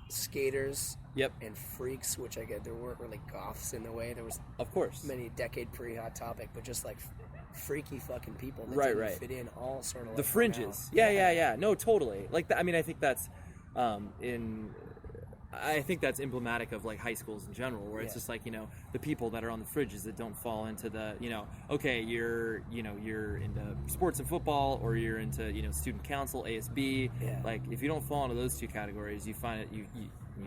C: skaters, and freaks, which I get, there weren't really goths in the way. There was,
B: of course,
C: many decade pre-Hot Topic, but just like freaky fucking people that
B: didn't
C: fit in, all sort of like
B: the fringes. Yeah. No, totally. Like I mean, I think that's I think that's emblematic of like high schools in general, where it's just like the people that are on the fringes that don't fall into the okay, you're into sports and football, or you're into student council, ASB.
C: Yeah.
B: Like if you don't fall into those two categories, you find it you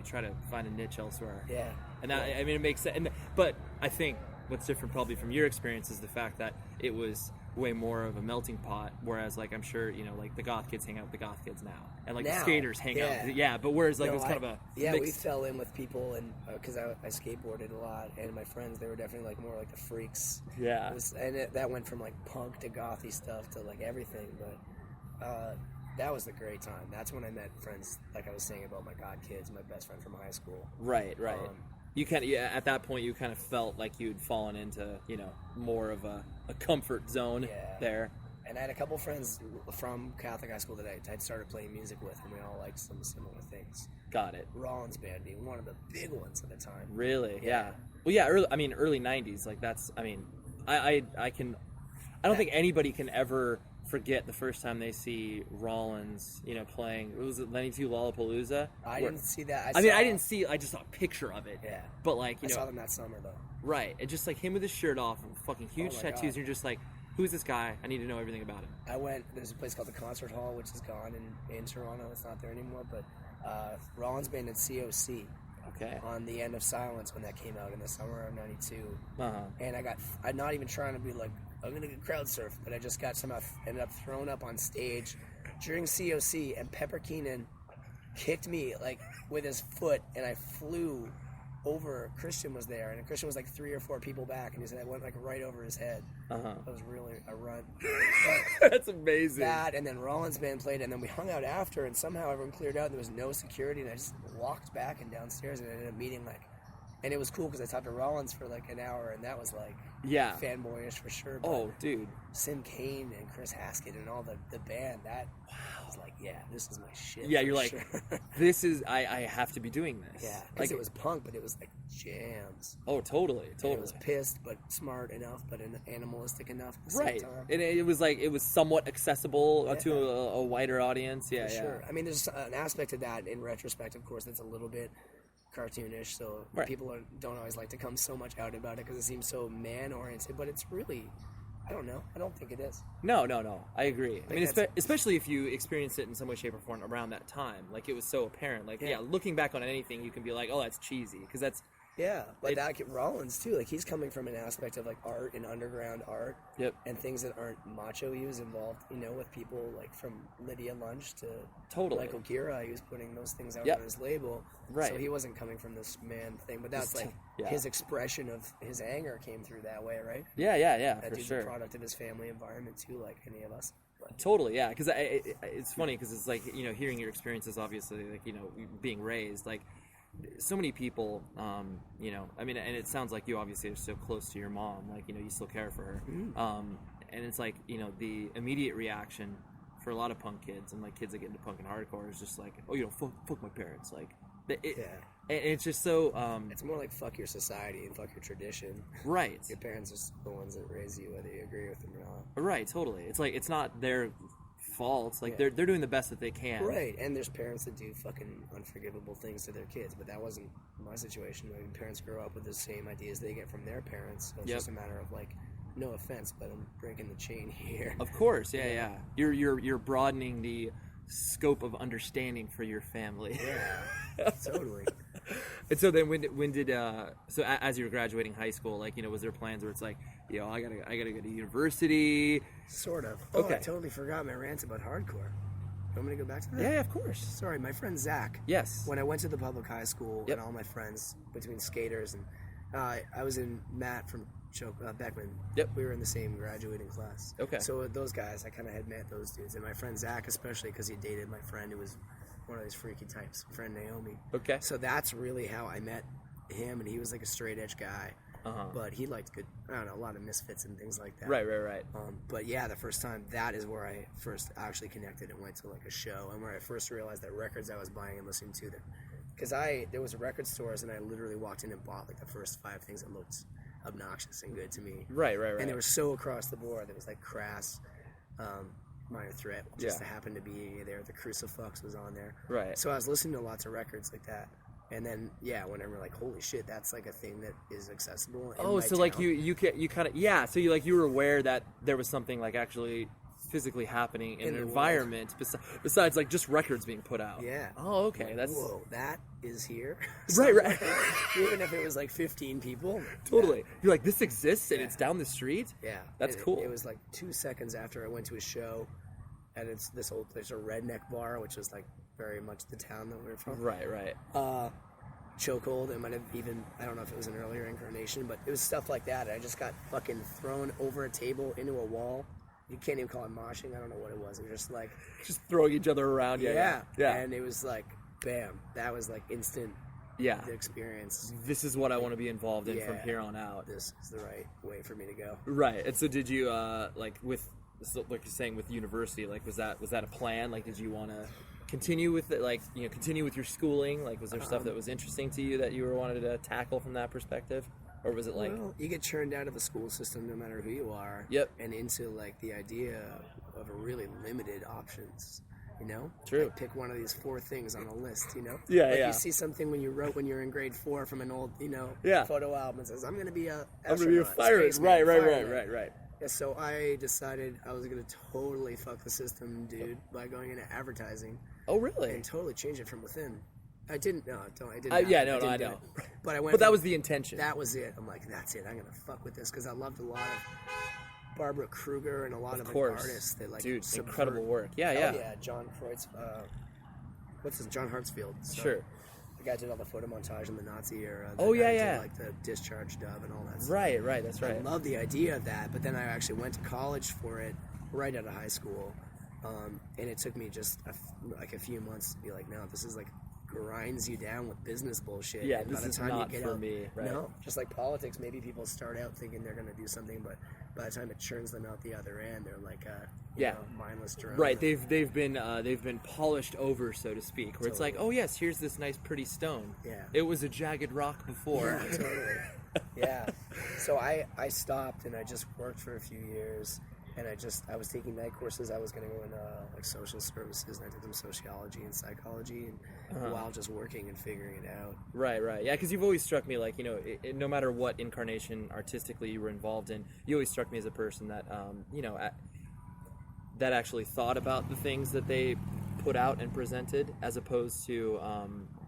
B: try to find a niche elsewhere.
C: Yeah.
B: And that, I mean, it makes sense. But I think what's different probably from your experience is the fact that it was way more of a melting pot, whereas like I'm sure like the goth kids hang out with the goth kids now, and like the skaters hang out but whereas like it was kind of a mixed...
C: we fell in with people, and because I skateboarded a lot, and my friends, they were definitely like more like the freaks, that went from like punk to gothy stuff to like everything, but that was the great time. That's when I met friends, like I was saying about my god kids, my best friend from high school.
B: Right. You at that point you kind of felt like you'd fallen into more of a comfort zone there. And I had a couple friends from Catholic high school that I'd started playing music with, and we all liked some similar things. Got it. Rollins Band being one of the big ones at the time. Really? Yeah. Well, yeah. Early 90s. Like that's. I mean, I don't think anybody can ever forget the first time they see Rollins, playing. It was 92 Lollapalooza.
C: I didn't see that.
B: I didn't see. I just saw a picture of it.
C: Yeah.
B: But like,
C: I saw them that summer though.
B: Right, and just like him with his shirt off and fucking huge
C: my
B: tattoos.
C: God.
B: And you're just like, who's this guy? I need to know everything about him.
C: There's a place called the Concert Hall, which is gone in Toronto. It's not there anymore. But Rollins band at COC.
B: Okay.
C: On the End of Silence when that came out in the summer of '92. And I'm not even trying to be like, I'm gonna get crowd surf, but I just ended up thrown up on stage during COC, and Pepper Keenan kicked me like with his foot, and I flew over. Christian was there, and Christian was like 3 or 4 people back, and he said I went like right over his head. That was really a run.
B: That's amazing.
C: That, and then Rollins band played, and then we hung out after, and somehow everyone cleared out, and there was no security, and I just walked back and downstairs, and I ended up meeting and it was cool because I talked to Rollins for like an hour, and that was like fanboyish for sure. But
B: dude,
C: Sim Kane and Chris Haskett and all the band, that was like, this is my shit.
B: Yeah, you're like,
C: sure.
B: this is I have to be doing this.
C: Yeah, because it was punk, but it was like jams.
B: Oh, totally.
C: And it was pissed, but smart enough, but animalistic enough at the
B: right.
C: same time.
B: And it was somewhat accessible to a wider audience. Yeah,
C: Sure. I mean, there's an aspect of that in retrospect, of course, that's a little bit cartoonish, so people don't always like to come so much out about it because it seems so man-oriented, but it's really, I don't know. I don't think it is.
B: No. I agree. I mean, especially if you experience it in some way, shape, or form around that time. Like, it was so apparent. Like, looking back on anything, you can be like, oh, that's cheesy. Because that's...
C: Yeah, but Rollins, too. Like, he's coming from an aspect of, like, art and underground art.
B: Yep.
C: And things that aren't macho. He was involved, with people, like, from Lydia Lunch to...
B: Totally.
C: Michael Gira. He was putting those things out on his label.
B: Right.
C: So he wasn't coming from this man thing. But that's, his expression of his anger came through that way, right?
B: Yeah,
C: that
B: for
C: dude's
B: sure.
C: a product of his family environment, too, like any of us. But.
B: Totally, yeah. Because it's funny because it's like, hearing your experiences, obviously, like, being raised, like... So many people, I mean, and it sounds like you obviously are so close to your mom, like, you still care for her. And it's like, the immediate reaction for a lot of punk kids and like kids that get into punk and hardcore is just like, oh, fuck my parents. Like, and it's just so...
C: it's more like fuck your society and fuck your tradition.
B: Right.
C: Your parents are the ones that raise you, whether you agree with them or not.
B: Right, totally. It's like, it's not their fault. Like, they're doing the best that they can.
C: Right, and there's parents that do fucking unforgivable things to their kids, but that wasn't my situation. I mean, parents grow up with the same ideas they get from their parents, so it's just a matter of, like, no offense, but I'm breaking the chain here.
B: Of course, yeah. You're broadening the scope of understanding for your family.
C: Yeah, totally.
B: And so then when did as you were graduating high school, like, was there plans where it's like, I gotta go to university?
C: Sort of.
B: Okay.
C: I totally forgot my rant about hardcore. You want me to go back to that?
B: Yeah, of course.
C: Sorry, my friend Zach.
B: Yes.
C: When I went to the public high school and all my friends, between skaters and I was in Matt from Beckman.
B: Yep.
C: We were in the same graduating class.
B: Okay.
C: So those guys, I kind of had met those dudes. And my friend Zach, especially because he dated my friend who was one of those freaky types, friend Naomi.
B: Okay.
C: So that's really how I met him, and he was like a straight edge guy. But he liked a lot of misfits and things like that.
B: Right.
C: But yeah, the first time, that is where I first actually connected and went to like a show, and where I first realized that records I was buying and listening to them. Because there was record stores, and I literally walked in and bought like the first 5 things that looked obnoxious and good to me.
B: Right.
C: And they were so across the board. There was like Crass, Minor Threat, just happened to be there. The Crucifix was on there.
B: Right.
C: So I was listening to lots of records like that. And then, whenever like, holy shit, that's like a thing that is accessible.
B: Oh, so like you kind of, so you were aware that there was something like actually physically happening in an environment besides like just records being put out.
C: Yeah.
B: Oh, okay. That's...
C: Whoa, that is here.
B: Right.
C: Even if it was like 15 people.
B: Totally. You're like, this exists and it's down the street?
C: Yeah.
B: That's cool.
C: It was like 2 seconds after I went to a show, and it's this old place, a redneck bar, which was like very much the town that we were from.
B: Right.
C: Chokehold. It might have even, I don't know if it was an earlier incarnation, but it was stuff like that. I just got fucking thrown over a table into a wall. You can't even call it moshing. I don't know what it was. It was just like...
B: just throwing each other around. Yeah.
C: And it was like, bam. That was like instant experience.
B: This is what I want to be involved in from here on out.
C: This is the right way for me to go.
B: Right. And so did you, like you're saying with university, like was that a plan? Like, did you want to continue with it, like, continue with your schooling? Like, was there stuff that was interesting to you that you wanted to tackle from that perspective? or was it like?
C: Well, you get churned out of a school system no matter who you are.
B: Yep.
C: And into like the idea of a really limited options. You know?
B: True.
C: Like pick one of these 4 things on the list, you know?
B: Yeah,
C: like
B: yeah.
C: You see something when you wrote when you're in grade 4 from an old, photo album and says, I'm going to be a
B: fireman. Right.
C: Yeah, so I decided I was going to totally fuck the system, dude, by going into advertising.
B: Oh, really?
C: And totally change it from within. I didn't. No, I didn't.
B: I know.
C: But I went.
B: But that was the intention.
C: That was it. I'm like, that's it. I'm gonna fuck with this because I loved a lot of Barbara Kruger and a lot of artists that like.
B: Dude,
C: subvert.
B: incredible work. Yeah.
C: Yeah, John Kreutz. What's his? John Hartsfield. So
B: Sure.
C: The guy did all the photo montage in the Nazi era.
B: Yeah.
C: Did, like the discharge dub and all that stuff.
B: Right. That's right.
C: I love the idea of that, but then I actually went to college for it right out of high school, and it took me just a few months to be like, no, this is like grinds you down with business bullshit.
B: Yeah,
C: and
B: this
C: by the
B: is
C: time
B: not
C: you get
B: for
C: out,
B: me. Right.
C: No, just like politics, maybe people start out thinking they're going to do something, but by the time it churns them out the other end, they're like mindless drone.
B: Right, they've been polished over, so to speak. Where it's like, oh yes, here's this nice pretty stone.
C: Yeah.
B: It was a jagged rock before.
C: Yeah, totally. Yeah. So I stopped and I just worked for a few years, and I was taking night courses. I was going to go into like social services, and I did some sociology and psychology, and while just working and figuring it out.
B: Right. Yeah, because you've always struck me like, no matter what incarnation artistically you were involved in, you always struck me as a person that, that actually thought about the things that they put out and presented, as opposed to,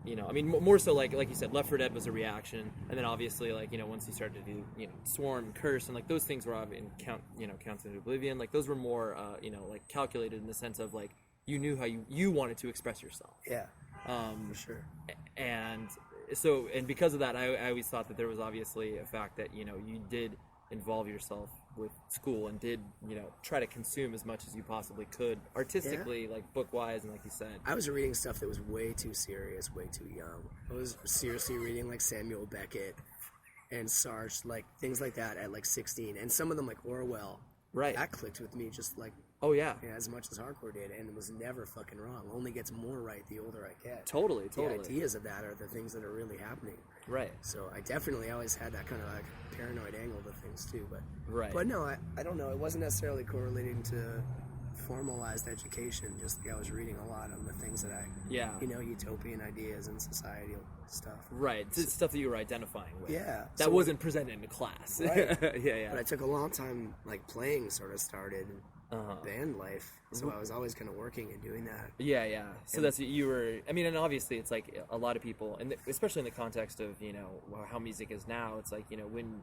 B: more so like you said, Left 4 Dead was a reaction, and then obviously like, once you started to do, Swarm, Curse, and like those things were in Counts into Oblivion, like those were more, like calculated in the sense of like, you knew how you wanted to express yourself.
C: Yeah. For sure.
B: And so, and because of that, I always thought that there was obviously a fact that, you did involve yourself with school and did, try to consume as much as you possibly could artistically, like book-wise, and like you said.
C: I was reading stuff that was way too serious, way too young. I was seriously reading like Samuel Beckett and Sartre, like things like that at like 16. And some of them like Orwell.
B: Right.
C: That clicked with me just like,
B: yeah,
C: as much as hardcore did, and it was never fucking wrong. Only gets more right the older I get.
B: Totally.
C: The ideas of that are the things that are really happening.
B: Right.
C: So I definitely always had that kind of like paranoid angle to things too. But
B: right.
C: But no, I don't know. It wasn't necessarily correlating to formalized education. Just like I was reading a lot on the things that utopian ideas and societal stuff.
B: Right. It's stuff that you were identifying with.
C: Yeah.
B: That wasn't presented in a class.
C: Right.
B: Yeah.
C: But I took a long time, like playing sort of started band life. So I was always kind of working and doing that.
B: Yeah. So that's you were. I mean, and obviously, it's like a lot of people, and especially in the context of how music is now. It's like when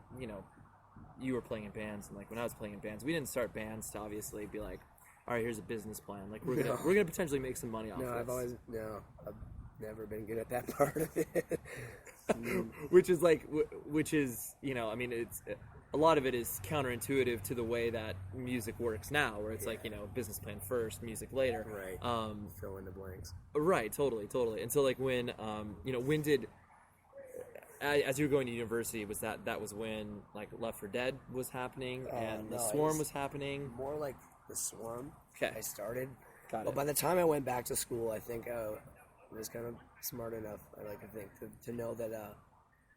B: you were playing in bands, and like when I was playing in bands, we didn't start bands to obviously be like, all right, here's a business plan. Like we're gonna potentially make some money off this.
C: I've never been good at that part of it.
B: which is I mean, it's a lot of it is counterintuitive to the way that music works now, where it's like business plan first, music later.
C: Right. Fill in the blanks.
B: Right. Totally. And so like when when did, as you were going to university, was that was when like Left 4 Dead was happening and the Swarm was happening?
C: More like the Swarm.
B: Okay.
C: I started.
B: Got it.
C: Well, by the time I went back to school, I think I was kind of smart enough, I like to think, to know that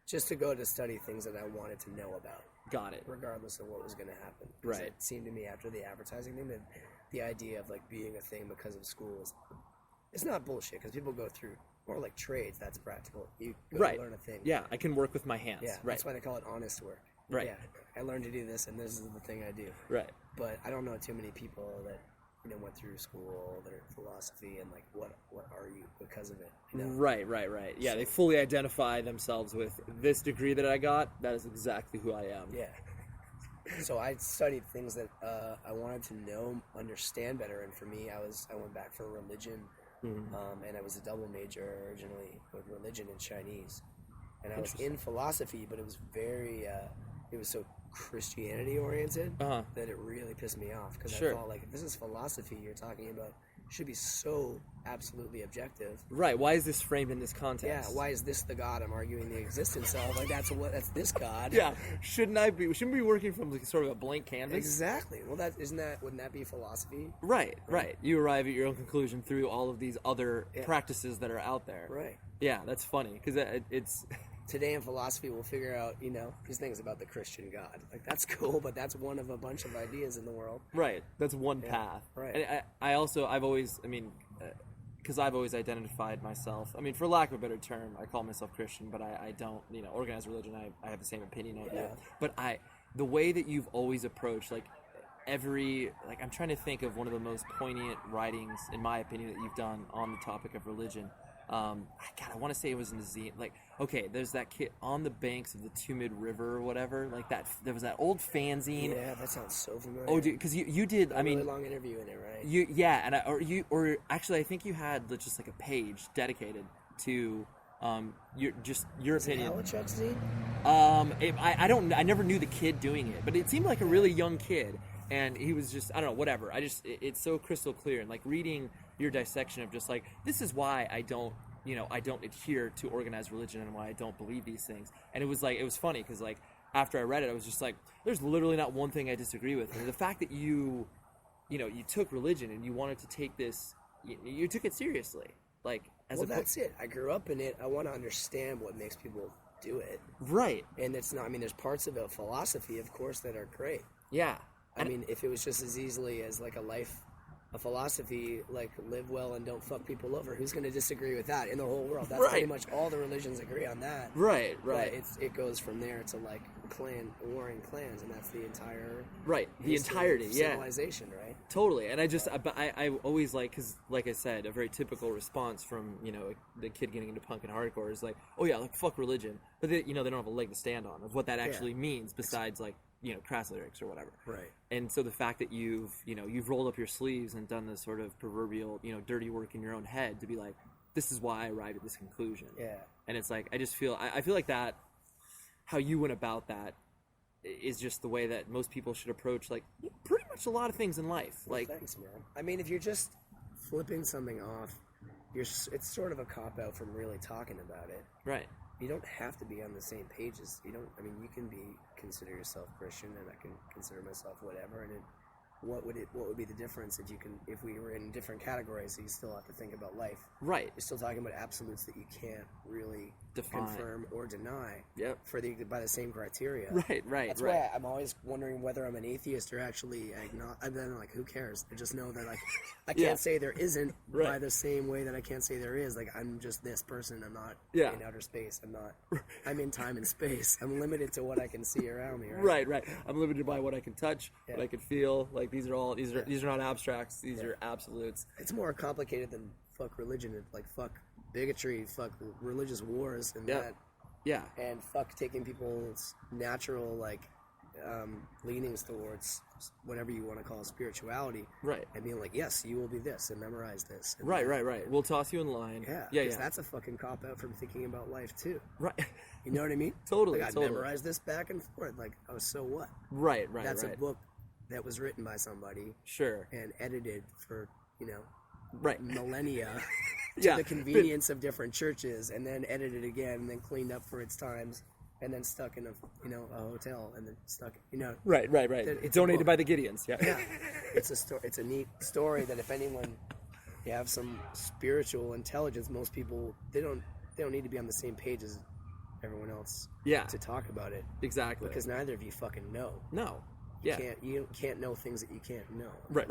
C: just to go to study things that I wanted to know about.
B: Got it.
C: Regardless of what was going to happen.
B: Right.
C: It seemed to me after the advertising thing that the idea of like being a thing because of school it's not bullshit, because people go through more like trades. That's practical. You go learn a thing.
B: Yeah, I can work with my hands.
C: Yeah,
B: right.
C: That's why they call it honest work.
B: Right.
C: Yeah, I learned to do this, and this is the thing I do.
B: Right.
C: But I don't know too many people that went through school, their philosophy, and like what are you because of it?
B: Right. Yeah, they fully identify themselves with this degree that I got. That is exactly who I am.
C: Yeah. So I studied things that I wanted to know, understand better, and for me, I went back for religion, and I was a double major originally with religion and Chinese, and I was in philosophy, but it was very, it was so Christianity oriented that it really pissed me off, because I thought like, if this is philosophy you're talking about, it should be so absolutely objective.
B: Right. Why is this framed in this context?
C: Yeah. Why is this the God I'm arguing the existence of? Like that's this God.
B: Yeah. Shouldn't we be working from like sort of a blank canvas?
C: Exactly. Well, wouldn't that be philosophy?
B: Right. You arrive at your own conclusion through all of these other practices that are out there.
C: Right.
B: Yeah, that's funny because it's
C: today in philosophy we'll figure out, these things about the Christian God. Like, that's cool, but that's one of a bunch of ideas in the world.
B: Right. That's one path.
C: Right.
B: And I've always, because I've always identified myself, for lack of a better term, I call myself Christian, but I don't, organized religion, I have the same opinion of it. But the way that you've always approached, I'm trying to think of one of the most poignant writings, in my opinion, that you've done on the topic of religion. I want to say it was in the zine. There's that kid on the banks of the Tumid River or whatever. There was that old fanzine.
C: Yeah, that sounds so familiar.
B: Oh, dude, because you did.
C: A really long interview in it, right?
B: I think you had just like a page dedicated to your opinion.
C: Halichuk's zine?
B: I never knew the kid doing it, but it seemed like a really young kid, and he was just, I don't know, whatever. It's so crystal clear, and reading your dissection of just this is why I don't adhere to organized religion and why I don't believe these things. And it was funny because after I read it, I was just there's literally not one thing I disagree with. And the fact that you took religion and you wanted to take this, you took it seriously.
C: That's it. I grew up in it. I want to understand what makes people do it.
B: Right.
C: And it's not, there's parts of a philosophy, of course, that are great.
B: Yeah.
C: If it was just as easily as a philosophy, live well and don't fuck people over, who's going to disagree with that in the whole world? That's pretty much all the religions agree on that.
B: Right.
C: But it goes from there to warring clans, and that's the entire
B: the entirety of
C: civilization, right?
B: Totally. And I always because I said, a very typical response from the kid getting into punk and hardcore is fuck religion, but they don't have a leg to stand on of what that actually means besides crass lyrics or whatever.
C: Right.
B: And so the fact that you've rolled up your sleeves and done this sort of proverbial dirty work in your own head to be this is why I arrived at this conclusion.
C: Yeah.
B: And it's I feel like that, how you went about that, is just the way that most people should approach pretty much a lot of things in life.
C: Thanks, man. If you're just flipping something off, it's sort of a cop out from really talking about it.
B: Right.
C: You don't have to be on the same pages. You can consider yourself Christian, and I can consider myself whatever, and what would be the difference if we were in different categories? So you still have to think about life.
B: Right.
C: You're still talking about absolutes that you can't really
B: define,
C: confirm or deny.
B: Yep.
C: By the same criteria.
B: Right.
C: That's why I'm always wondering whether I'm an atheist or actually agnostic. And then who cares? I just know that I can't say there isn't by the same way that I can't say there is. I'm just this person. I'm not in outer space. I'm in time and space. I'm limited to what I can see around me.
B: Right. I'm limited by what I can touch, what I can feel. These are not abstracts. These are absolutes.
C: It's more complicated than fuck religion. It's fuck bigotry, fuck religious wars, and that.
B: Yeah.
C: And fuck taking people's natural leanings towards whatever you want to call spirituality.
B: Right.
C: And being yes, you will be this and memorize this. And
B: right. We'll toss you in line.
C: Yeah. That's a fucking cop out from thinking about life too.
B: Right.
C: You know what I mean?
B: Totally.
C: I memorized this back and forth. So what?
B: Right.
C: That's a book that was written by somebody.
B: Sure.
C: And edited for, millennia
B: to
C: the convenience of different churches, and then edited again, and then cleaned up for its times, and then stuck in a hotel, and then stuck,
B: Right. It's donated by the Gideons.
C: Yeah. It's a neat story that if anyone, you have some spiritual intelligence, most people, they don't need to be on the same page as everyone else.
B: Yeah.
C: To talk about it.
B: Exactly.
C: Because neither of you fucking know.
B: No.
C: You can't know things that you can't know.
B: Right.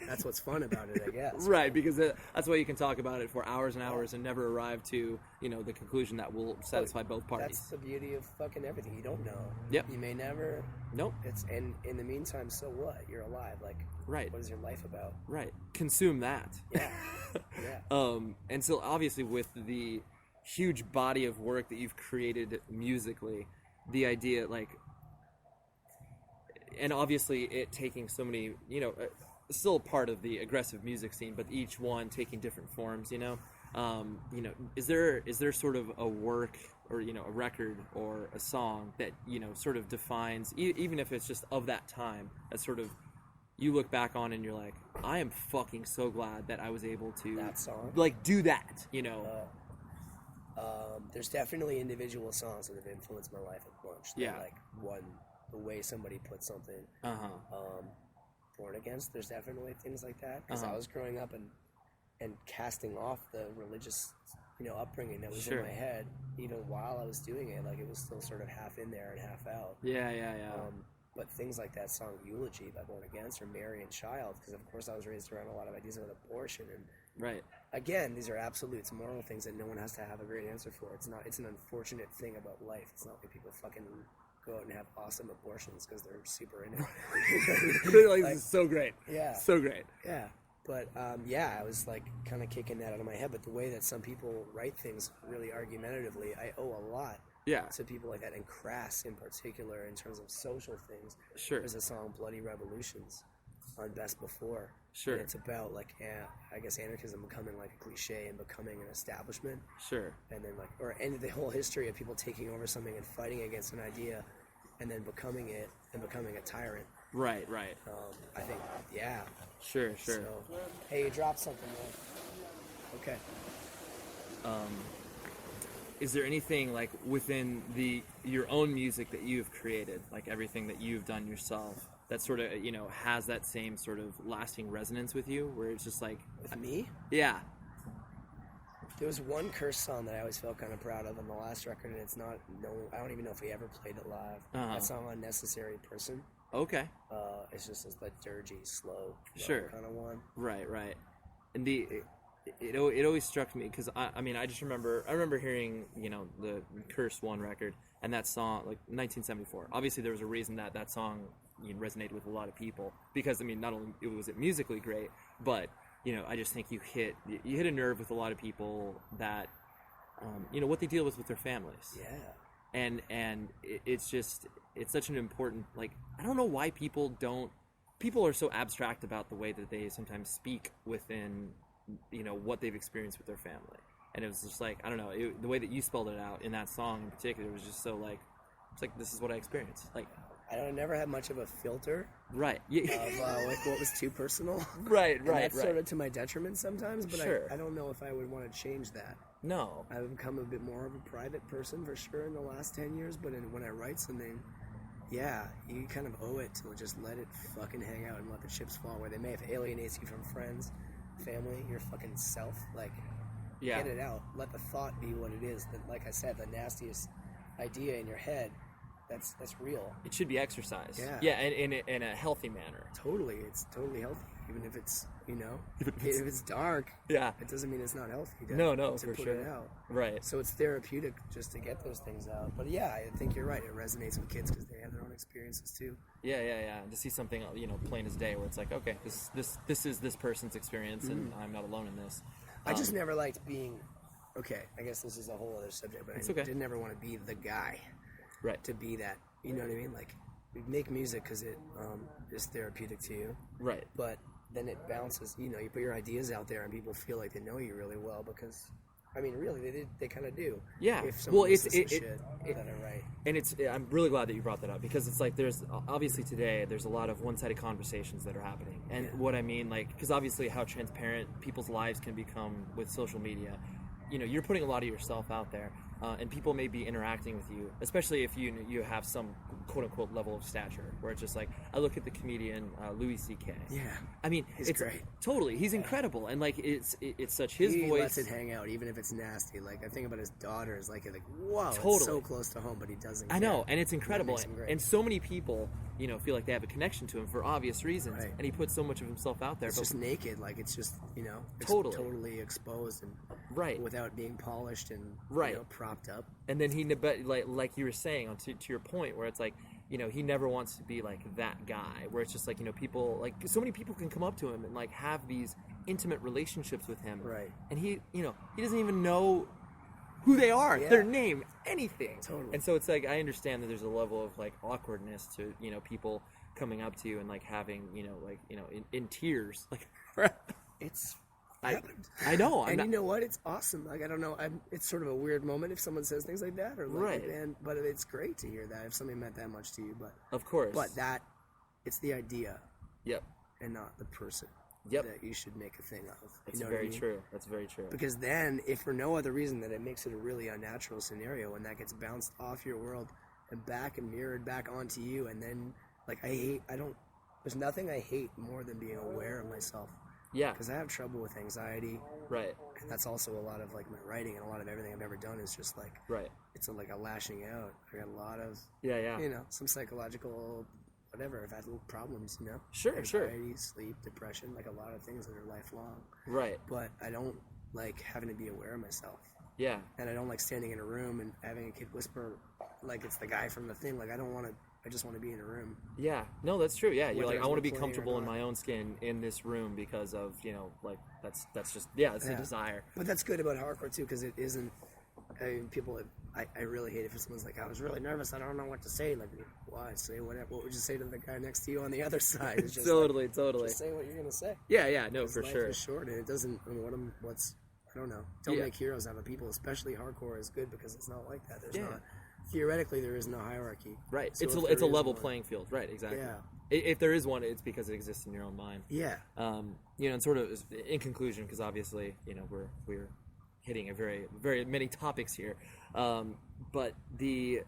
C: That's what's fun about it, I guess.
B: Right, because that's why you can talk about it for hours and hours and never arrive to, the conclusion that will satisfy both parties.
C: That's the beauty of fucking everything. You don't know.
B: Yep.
C: You may never.
B: Nope.
C: And in the meantime, so what? You're alive.
B: Right.
C: What is your life about?
B: Right. Consume that.
C: Yeah. Yeah.
B: And so obviously with the huge body of work that you've created musically, the idea, and obviously it taking so many, still part of the aggressive music scene, but each one taking different forms, is there sort of a work or, a record or a song that, sort of defines, even if it's just of that time, that sort of, you look back on and you're like, I am fucking so glad that I was able to,
C: that song?
B: Do that,
C: There's definitely individual songs that have influenced my life a bunch. The way somebody put something. Born Against, there's definitely things like that, because I was growing up and casting off the religious upbringing that was
B: Sure.
C: in my head, even while I was doing it. Like, it was still sort of half in there and half out.
B: Yeah.
C: But things like that song Eulogy by Born Against or Mary and Child, because of course I was raised around a lot of ideas about abortion, and
B: Right.
C: again, these are absolutes, moral things that no one has to have a great answer for. It's an unfortunate thing about life. It's not like people fucking go out and have awesome abortions because they're super into it.
B: Like,
C: Like,
B: this is so great.
C: yeah.
B: So great.
C: Yeah. But I was like kind of kicking that out of my head. But the way that some people write things really argumentatively, I owe a lot
B: Yeah.
C: to people like that, and Crass in particular, in terms of social things.
B: Sure.
C: There's a song Bloody Revolutions on Best Before.
B: Sure.
C: And it's about like, I guess anarchism becoming like a cliche and becoming an establishment.
B: Sure.
C: And then and the whole history of people taking over something and fighting against an idea and then becoming it and becoming a tyrant.
B: Right.
C: I think, yeah.
B: Sure.
C: So, hey, you dropped something there. Okay.
B: Is there anything like within your own music that you've created, like everything that you've done yourself, that sort of has that same sort of lasting resonance with you, where it's just like
C: With me?
B: yeah,
C: There was one Curse song that I always felt kind of proud of on the last record, and it's not, I don't even know if we ever played it live.
B: Uh-huh.
C: That song, Unnecessary Person.
B: okay,
C: It's just this like dirgy, slow
B: Sure.
C: kind of one.
B: right, and it always struck me because I remember hearing the Curse One record and that song, like 1974. Obviously, there was a reason that song resonated with a lot of people, because not only was it musically great, but I just think you hit a nerve with a lot of people that what they deal with their families.
C: Yeah.
B: And it's such an important, like, I don't know why people are so abstract about the way that they sometimes speak within what they've experienced with their family. And it was just like, I don't know, the way that you spelled it out in that song in particular was just so like, it's like, this is what I experienced. Like,
C: I never had much of a filter
B: right. Yeah.
C: of like what was too personal.
B: Right.
C: And that's sort of to my detriment sometimes, but
B: Sure.
C: I don't know if I would want to change that.
B: No.
C: I've become a bit more of a private person for sure in the last 10 years, but when I write something, yeah, you kind of owe it to just let it fucking hang out and let the chips fall where they may. If it alienates you from friends, family, your fucking self, like,
B: Yeah.
C: get it out. Let the thought be what it is. That, like I said, the nastiest idea in your head, that's real.
B: It should be exercised.
C: Yeah.
B: Yeah, and in a healthy manner.
C: Totally, it's totally healthy. Even if it's, if it's dark,
B: Yeah.
C: it doesn't mean it's not healthy.
B: No,
C: to
B: for
C: put
B: sure.
C: it out.
B: Right.
C: So it's therapeutic just to get those things out. But yeah, I think you're right. It resonates with kids because they have their own experiences too.
B: Yeah. To see something, plain as day, where it's like, okay, this is this person's experience, and I'm not alone in this.
C: I just never liked being. Okay, I guess this is a whole other subject, but
B: It's
C: I
B: okay.
C: didn't ever want to be the guy.
B: Right.
C: To be that, you know what I mean? Like, we make music because it is therapeutic to you,
B: Right.
C: but then it bounces. You put your ideas out there, and people feel like they know you really well because, really, they kind of do.
B: Yeah.
C: If someone
B: Well,
C: listens to shit that I write.
B: And I'm really glad that you brought that up, because it's like there's obviously today there's a lot of one-sided conversations that are happening, and what I mean, like, because obviously how transparent people's lives can become with social media. You're putting a lot of yourself out there, and people may be interacting with you, especially if you have some quote-unquote level of stature, where it's just like, I look at the comedian Louis C.K.
C: Yeah.
B: He's
C: great.
B: Totally, he's incredible, and like it's such his
C: He
B: voice.
C: lets it hang out, even if it's nasty. Like, I think about his daughter is like whoa,
B: Totally.
C: it's so close to home, but he doesn't.
B: I know, and it's
C: That
B: incredible,
C: makes him great.
B: and so many people, feel like they have a connection to him for obvious reasons,
C: Right.
B: and he puts so much of himself out there.
C: It's just naked, like it's just it's
B: Totally.
C: exposed and
B: Right.
C: without being polished and
B: Right.
C: propped up.
B: And then but like you were saying, to your point, where it's like, he never wants to be like that guy, where it's just like, people, like, so many people can come up to him and like have these intimate relationships with him,
C: Right.
B: and he doesn't even know who they are,
C: Yeah.
B: their name, anything.
C: Totally.
B: And so it's like, I understand that there's a level of like awkwardness to people coming up to you and like having in tears, like
C: It's
B: I
C: happened.
B: know,
C: And you know what? It's awesome. Like, I don't know. It's sort of a weird moment if someone says things like that, or like,
B: Right.
C: and but it's great to hear that if somebody meant that much to you. But
B: of course,
C: it's the idea
B: yep,
C: and not the person
B: Yep.
C: that you should make a thing of.
B: that's
C: You know what I
B: very
C: mean?
B: true. That's very true.
C: Because then, if for no other reason that it makes it a really unnatural scenario, and that gets bounced off your world and back and mirrored back onto you, and then like there's nothing I hate more than being aware of myself
B: Yeah.
C: Because I have trouble with anxiety.
B: Right.
C: And that's also a lot of like my writing, and a lot of everything I've ever done is just like,
B: Right.
C: it's like a lashing out. I got a lot of,
B: Yeah.
C: some psychological, whatever. I've had little problems,
B: Sure.
C: anxiety, sleep, depression, like a lot of things that are lifelong.
B: Right.
C: But I don't like having to be aware of myself.
B: Yeah.
C: And I don't like standing in a room and having a kid whisper like it's the guy from the thing. Like I just want to be in a room.
B: Yeah. No, that's true. Yeah. You're
C: Whether
B: like, I
C: it's
B: want to be
C: playing or
B: comfortable in
C: not.
B: my own skin in this room because of, like that's just, it's a desire.
C: But that's good about hardcore too, because it isn't. I mean, people. I really hate it if someone's like, I was really nervous. I don't know what to say. Like, why say whatever? What would you say to the guy next to you on the other side? It's just
B: Totally.
C: Just say what you're gonna say.
B: Yeah. No, for
C: Life
B: sure.
C: is short, and it doesn't. I mean, I don't know. Don't make heroes out of people, especially hardcore is good because it's not like that. There's not. Theoretically, there is no hierarchy.
B: Right.
C: So
B: It's
C: if
B: a
C: there is
B: level
C: one-
B: playing field. Right. Exactly.
C: Yeah.
B: If there is one, it's because it exists in your own mind.
C: Yeah.
B: And sort of in conclusion, because obviously, we're hitting a very, very many topics here. But the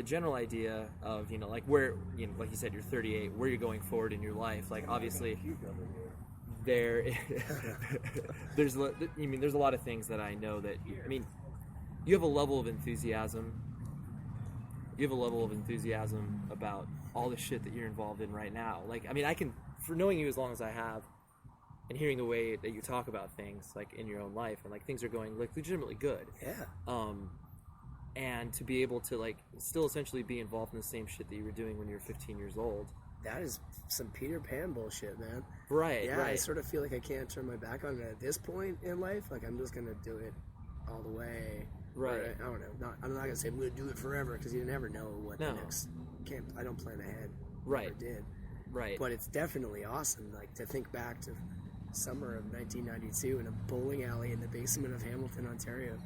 B: general idea of, like where, like you said, you're 38, where you're going forward in your life, like obviously there's a lot of things that I know that, you have a level of enthusiasm. You have a level of enthusiasm about all the shit that you're involved in right now. Like, I can, for knowing you as long as I have, and hearing the way that you talk about things, like in your own life, and like things are going like legitimately good.
C: Yeah.
B: And to be able to like still essentially be involved in the same shit that you were doing when you were 15 years old.
C: That is some Peter Pan bullshit, man.
B: Right.
C: Yeah,
B: Right.
C: I sort of feel like I can't turn my back on it at this point in life. Like I'm just gonna do it all the way.
B: Right.
C: Or, I don't know. I'm not gonna say I'm gonna do it forever because you never know what the next. I don't plan ahead.
B: Right.
C: Never did.
B: Right.
C: But it's definitely awesome. Like to think back to summer of 1992 in a bowling alley in the basement of Hamilton, Ontario.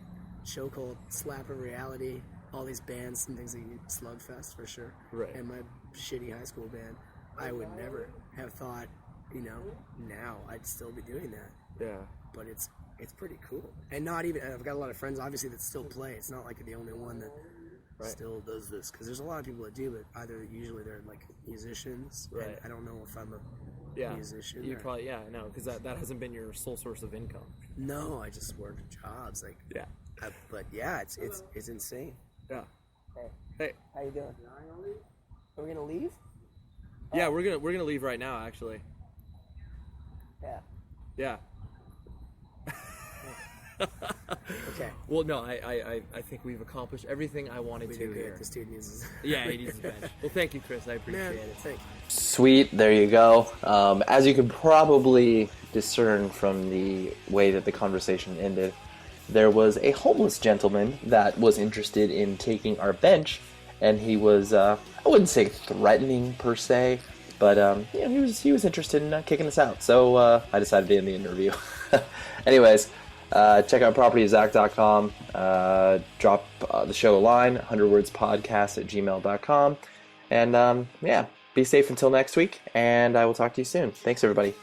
C: Show called Slap of Reality. All these bands and things like Slugfest for sure.
B: Right.
C: And my shitty high school band. I would never have thought, now I'd still be doing that.
B: Yeah.
C: But it's pretty cool. And not even, I've got a lot of friends obviously that still play. It's not like the only one that still does this. Because there's a lot of people that do, but usually they're like musicians.
B: Right.
C: And I don't know if I'm a musician.
B: You probably, no, because that hasn't been your sole source of income.
C: No, I just work jobs. Like,
B: Yeah.
C: But yeah, it's insane.
B: Yeah. Hey.
C: How you doing? Are we gonna leave?
B: Yeah, we're gonna leave right now, actually.
C: Yeah.
B: Yeah.
C: Okay.
B: Well, no, I think we've accomplished everything I wanted
C: We
B: to
C: did good.
B: here.
C: This dude needs his...
B: Yeah, he needs his bench. Well, thank you, Chris. I appreciate
C: Man,
B: it.
C: thank you.
A: Sweet, there you go. As you can probably discern from the way that the conversation ended, there was a homeless gentleman that was interested in taking our bench, and he was, I wouldn't say threatening per se, but he was interested in kicking us out. So I decided to end the interview. Anyways, check out propertyofzach.com. Drop the show a line, 100wordspodcast@gmail.com. And be safe until next week, and I will talk to you soon. Thanks, everybody.